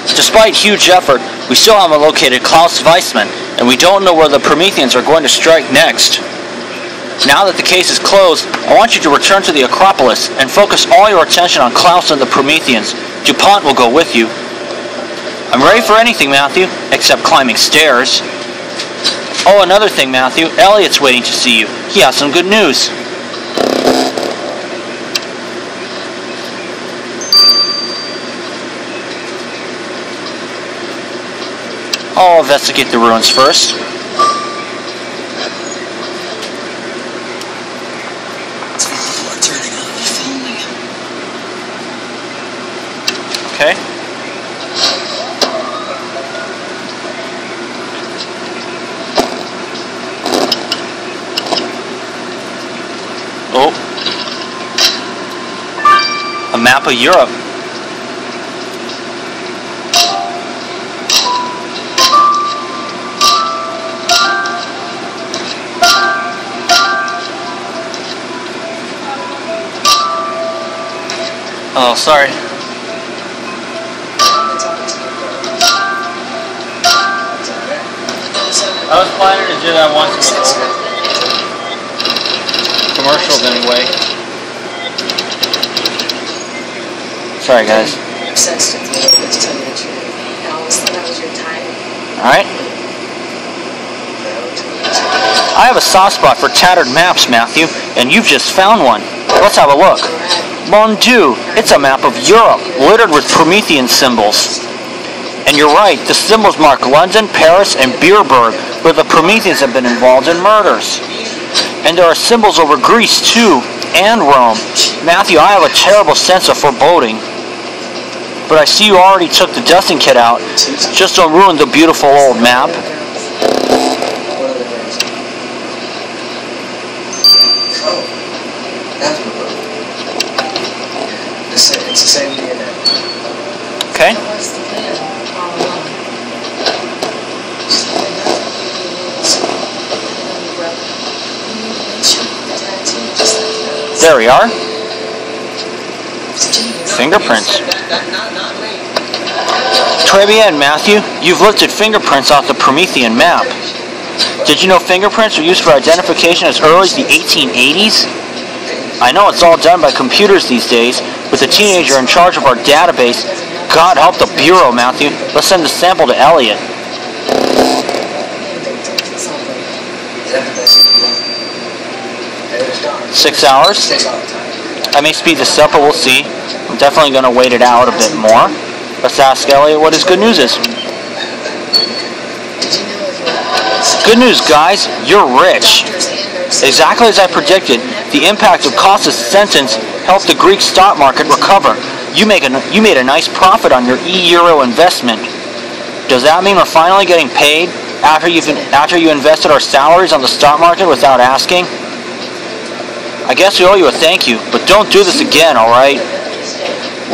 Despite huge effort, we still haven't located Klaus Weissman, and we don't know where the Prometheans are going to strike next. Now that the case is closed, I want you to return to the Acropolis and focus all your attention on Klaus and the Prometheans. DuPont will go with you. I'm ready for anything, Matthew, except climbing stairs. Oh, another thing, Matthew. Elliot's waiting to see you. He has some good news. I'll investigate the ruins first. Okay. Oh. A map of Europe. Oh, sorry. I was planning to do that once it was over. Commercials anyway. Sorry guys. Alright. I have a soft spot for tattered maps, Matthew, and you've just found one. Let's have a look. Mon Dieu, it's a map of Europe, littered with Promethean symbols. And you're right, the symbols mark London, Paris, and Bierberg, where the Prometheans have been involved in murders. And there are symbols over Greece, too, and Rome. Matthew, I have a terrible sense of foreboding. But I see you already took the dusting kit out. Just don't ruin the beautiful old map. It's the same DNA. Okay. There we are. Fingerprints. Très bien, Matthew. You've looked at fingerprints off the Promethean map. Did you know fingerprints were used for identification as early as the 1880s? I know it's all done by computers these days, with a teenager in charge of our database. God help the Bureau, Matthew. Let's send the sample to Elliot. Six hours? I may speed this up, but we'll see. I'm definitely going to wait it out a bit more. Let's ask Elliot what his good news is. Good news, guys. You're rich. Exactly as I predicted, the impact of Kostas' sentence helped the Greek stock market recover. You made a nice profit on your e-euro investment. Does that mean we're finally getting paid after you invested our salaries on the stock market without asking? I guess we owe you a thank you, but don't do this again, alright?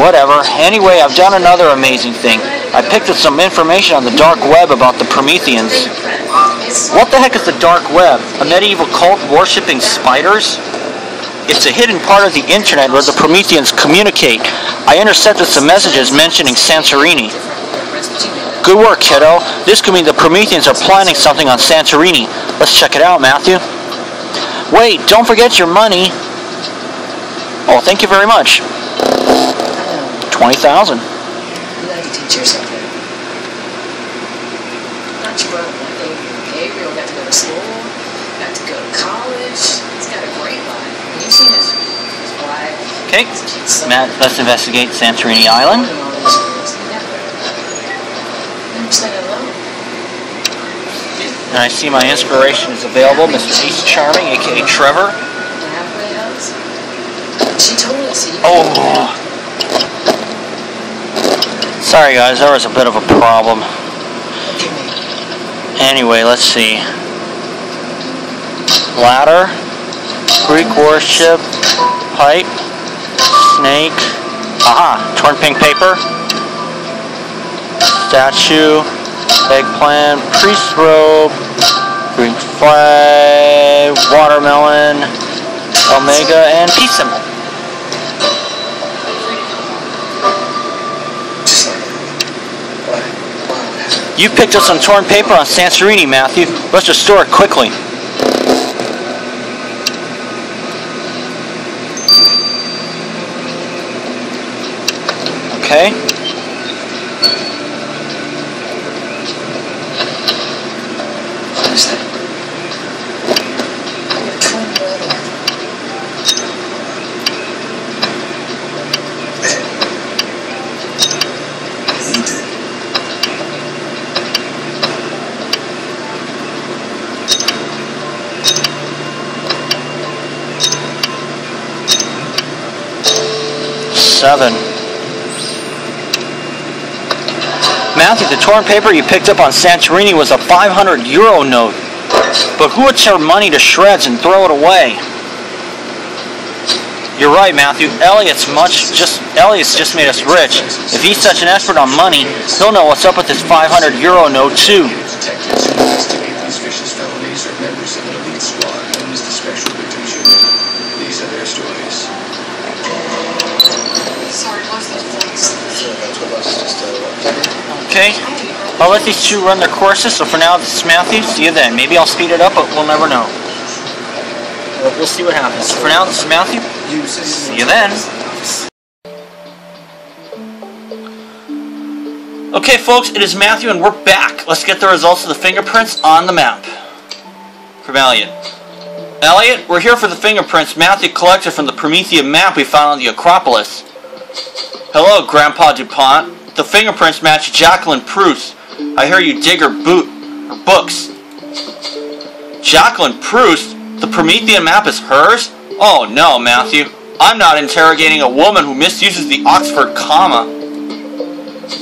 Whatever. Anyway, I've done another amazing thing. I picked up some information on the dark web about the Prometheans. What the heck is the dark web? A medieval cult worshipping spiders? It's a hidden part of the internet where the Prometheans communicate. I intercepted some messages mentioning Santorini. Good work, kiddo. This could mean the Prometheans are planning something on Santorini. Let's check it out, Matthew. Wait, don't forget your money. Oh, thank you very much. 20,000. You like to teach yourself. Not you brought up one thing. Gabriel got to go to school, got to go to college. He's got a great life. You've seen his wife. Okay, Matt, let's investigate Santorini Island. And I see my inspiration is available, Mr. East Charming, aka Trevor. Oh. Sorry guys, there was a bit of a problem. Anyway, let's see. Ladder, Greek worship, pipe, snake. Aha, torn pink paper. statue, eggplant, priest robe, green flag, watermelon, omega, and peace symbol. You picked up some torn paper on Santorini, Matthew. Let's restore it quickly. Okay. What is that? Seven. Matthew, the torn paper you picked up on Santorini was a 500 euro note. But who would tear money to shreds and throw it away? You're right, Matthew. Elliot's just made us rich. If he's such an expert on money, he'll know what's up with this 500 euro note too. Detectives who investigate these vicious felonies are members of an elite squad known as the Special Victims Unit. These are their stories. Sorry, what's those points? Sure, that's what us just Okay. I'll let these two run their courses, so for now, this is Matthew. See you then. Maybe I'll speed it up, but we'll never know. We'll see what happens. For now, this is Matthew. See you then. Okay, folks, it is Matthew, and we're back. Let's get the results of the fingerprints on the map. From Elliot. Elliot, we're here for the fingerprints Matthew collected from the Promethean map we found on the Acropolis. Hello, Grandpa DuPont. The fingerprints match Jacqueline Proust. I hear you dig her books. Jacqueline Proust? The Promethean map is hers? Oh no, Matthew. I'm not interrogating a woman who misuses the Oxford comma.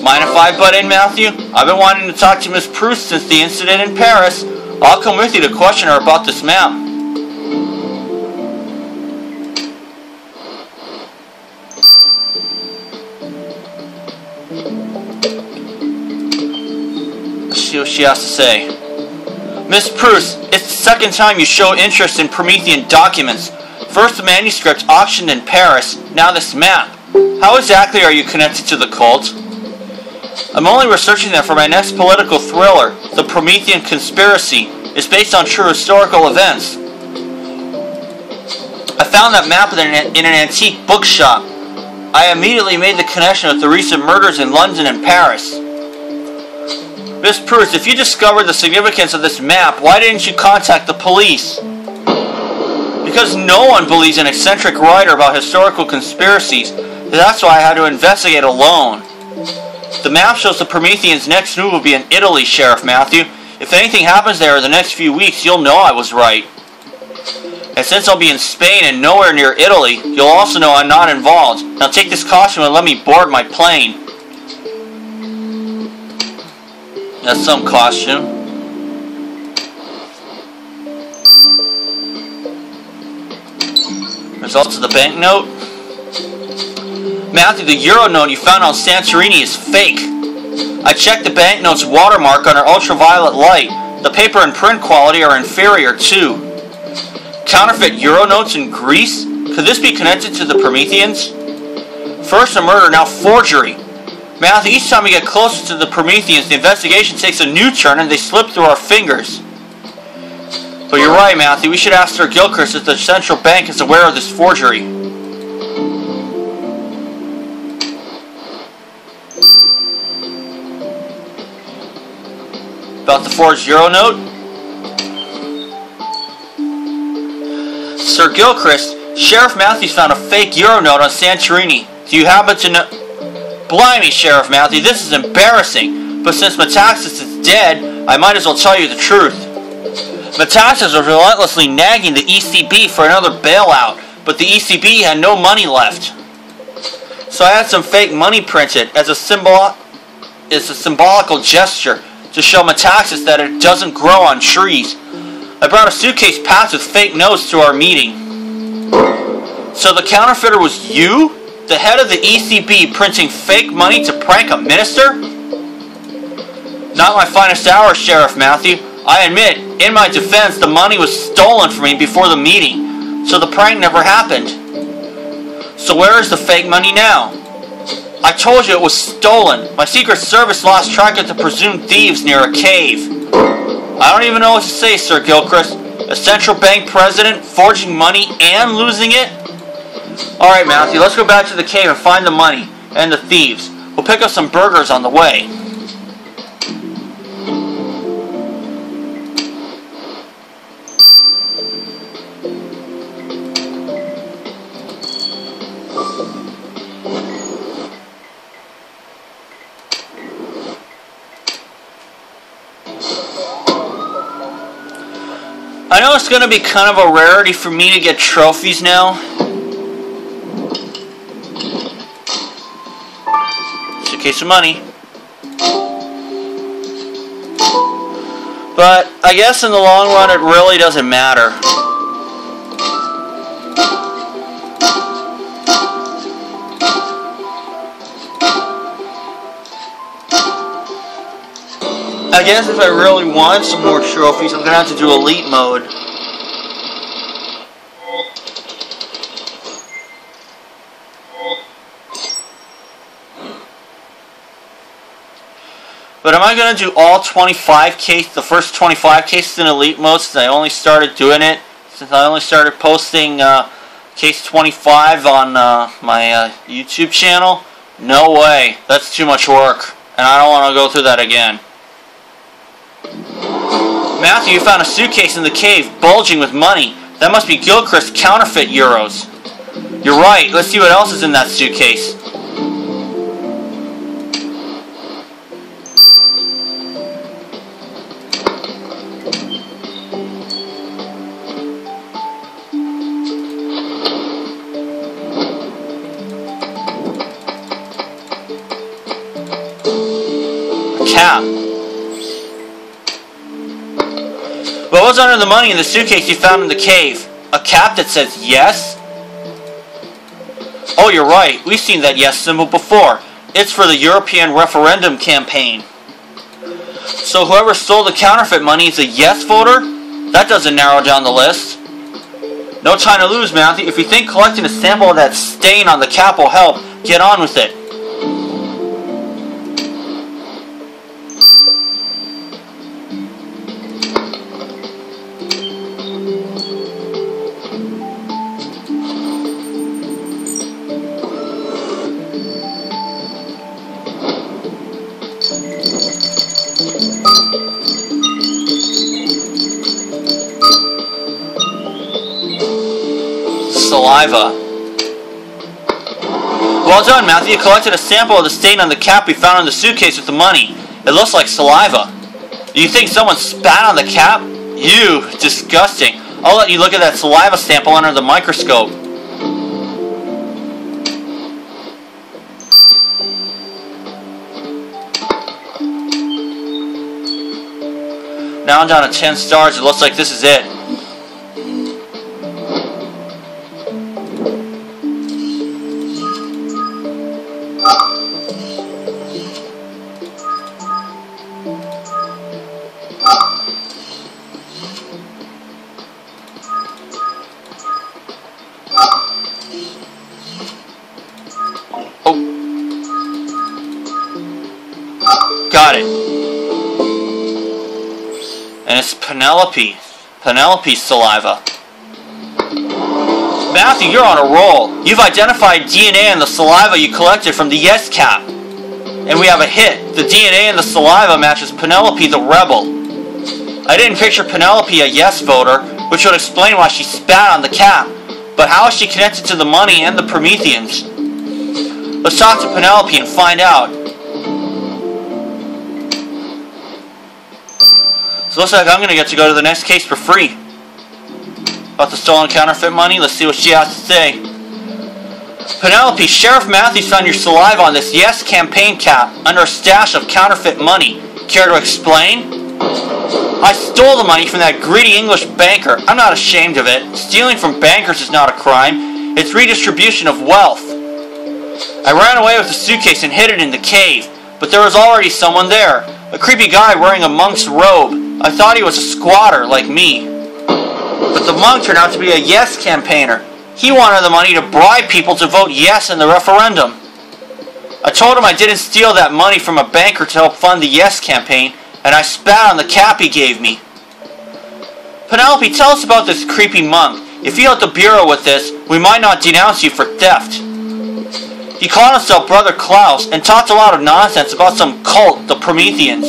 Mind if I butt in, Matthew? I've been wanting to talk to Miss Proust since the incident in Paris. I'll come with you to question her about this map. See what she has to say. Miss Proust, it's the second time you show interest in Promethean documents. First the manuscript auctioned in Paris, now this map. How exactly are you connected to the cult? I'm only researching them for my next political thriller, The Promethean Conspiracy. It's based on true historical events. I found that map in an antique bookshop. I immediately made the connection with the recent murders in London and Paris. Miss Proust, if you discovered the significance of this map, why didn't you contact the police? Because no one believes an eccentric writer about historical conspiracies. That's why I had to investigate alone. The map shows the Prometheans' next move will be in Italy, Sheriff Matthew. If anything happens there in the next few weeks, you'll know I was right. And since I'll be in Spain and nowhere near Italy, you'll also know I'm not involved. Now take this costume and let me board my plane. That's some costume. Results of the banknote. Matthew, the euro note you found on Santorini is fake. I checked the banknote's watermark under ultraviolet light. The paper and print quality are inferior too. Counterfeit euro notes in Greece? Could this be connected to the Prometheans? First a murder, now forgery. Matthew, each time we get closer to the Prometheans, the investigation takes a new turn and they slip through our fingers. But you're right, Matthew. We should ask Sir Gilchrist if the central bank is aware of this forgery. About the forged euro note? Sir Gilchrist, Sheriff Matthews found a fake euro note on Santorini. Do you happen to know... Blimey, Sheriff Matthew, this is embarrassing. But since Metaxas is dead, I might as well tell you the truth. Metaxas was relentlessly nagging the ECB for another bailout, but the ECB had no money left. So I had some fake money printed as a symbolical gesture to show Metaxas that it doesn't grow on trees. I brought a suitcase packed with fake notes to our meeting. So the counterfeiter was you? The head of the ECB printing fake money to prank a minister? Not my finest hour, Sheriff Matthew. I admit, in my defense, the money was stolen from me before the meeting, so the prank never happened. So where is the fake money now? I told you it was stolen. My Secret Service lost track of the presumed thieves near a cave. I don't even know what to say, Sir Gilchrist. A central bank president forging money and losing it? Alright, Matthew, let's go back to the cave and find the money and the thieves. We'll pick up some burgers on the way. I know it's going to be kind of a rarity for me to get trophies now. Suitcase of money. But I guess in the long run it really doesn't matter. I guess if I really want some more trophies, I'm going to have to do elite mode. But am I going to do all 25 cases, the first 25 cases in elite mode since I only started doing it? Since I only started posting case 25 on my YouTube channel? No way. That's too much work. And I don't want to go through that again. Matthew, you found a suitcase in the cave, bulging with money. That must be Gilchrist's counterfeit euros. You're right. Let's see what else is in that suitcase. A cap. What was under the money in the suitcase you found in the cave? A cap that says yes? Oh, you're right. We've seen that yes symbol before. It's for the European referendum campaign. So whoever stole the counterfeit money is a yes voter? That doesn't narrow down the list. No time to lose, Matthew. If you think collecting a sample of that stain on the cap will help, get on with it. Saliva. Well done, Matthew. You collected a sample of the stain on the cap we found in the suitcase with the money. It looks like saliva. Do you think someone spat on the cap? Ew, disgusting. I'll let you look at that saliva sample under the microscope. Now I'm down to 10 stars. It looks like this is it. Got it. And it's Penelope's saliva. Matthew, you're on a roll. You've identified DNA in the saliva you collected from the yes cap. And we have a hit. The DNA in the saliva matches Penelope the rebel. I didn't picture Penelope a yes voter, which would explain why she spat on the cap. But how is she connected to the money and the Prometheans? Let's talk to Penelope and find out. So it looks like I'm going to get to go to the next case for free. About the stolen counterfeit money, let's see what she has to say. Penelope, Sheriff Matthews found your saliva on this yes campaign cap under a stash of counterfeit money. Care to explain? I stole the money from that greedy English banker. I'm not ashamed of it. Stealing from bankers is not a crime. It's redistribution of wealth. I ran away with the suitcase and hid it in the cave, but there was already someone there. A creepy guy wearing a monk's robe. I thought he was a squatter like me. But the monk turned out to be a yes campaigner. He wanted the money to bribe people to vote yes in the referendum. I told him I didn't steal that money from a banker to help fund the yes campaign, and I spat on the cap he gave me. Penelope, tell us about this creepy monk. If you go to the bureau with this, we might not denounce you for theft. He called himself Brother Klaus and talked a lot of nonsense about some cult, the Prometheans.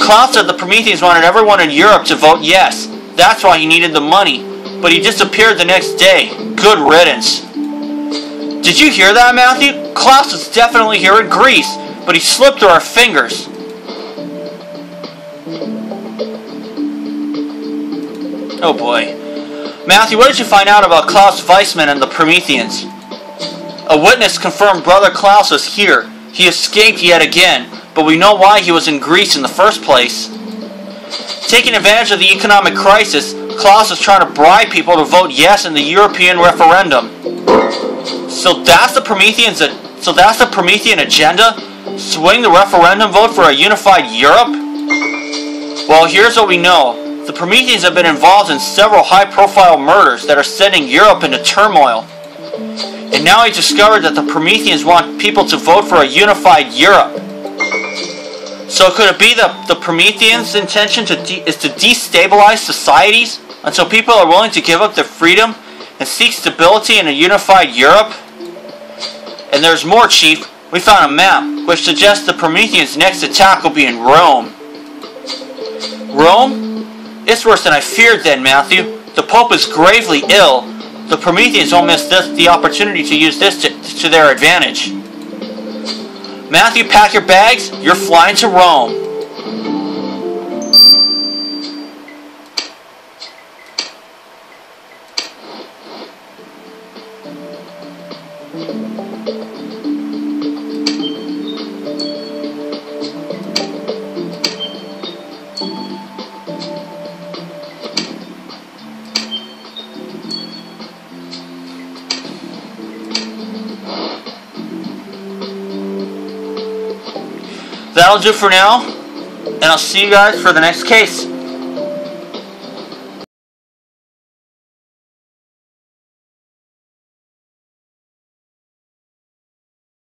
Klaus said the Prometheans wanted everyone in Europe to vote yes. That's why he needed the money. But he disappeared the next day. Good riddance. Did you hear that, Matthew? Klaus is definitely here in Greece, but he slipped through our fingers. Oh boy. Matthew, what did you find out about Klaus Weissman and the Prometheans? A witness confirmed Brother Klaus was here. He escaped yet again, but we know why he was in Greece in the first place. Taking advantage of the economic crisis, Klaus is trying to bribe people to vote yes in the European referendum. So that's the Promethean agenda? Swing the referendum vote for a unified Europe? Well, here's what we know. The Prometheans have been involved in several high-profile murders that are sending Europe into turmoil. And now he discovered that the Prometheans want people to vote for a unified Europe. So could it be that the Prometheans' intention is to destabilize societies until people are willing to give up their freedom and seek stability in a unified Europe? And there's more, Chief. We found a map which suggests the Prometheans' next attack will be in Rome. Rome? It's worse than I feared then, Matthew. The Pope is gravely ill. The Prometheans won't miss the opportunity to use this to their advantage. Matthew, pack your bags. You're flying to Rome. That'll do for now, and I'll see you guys for the next case.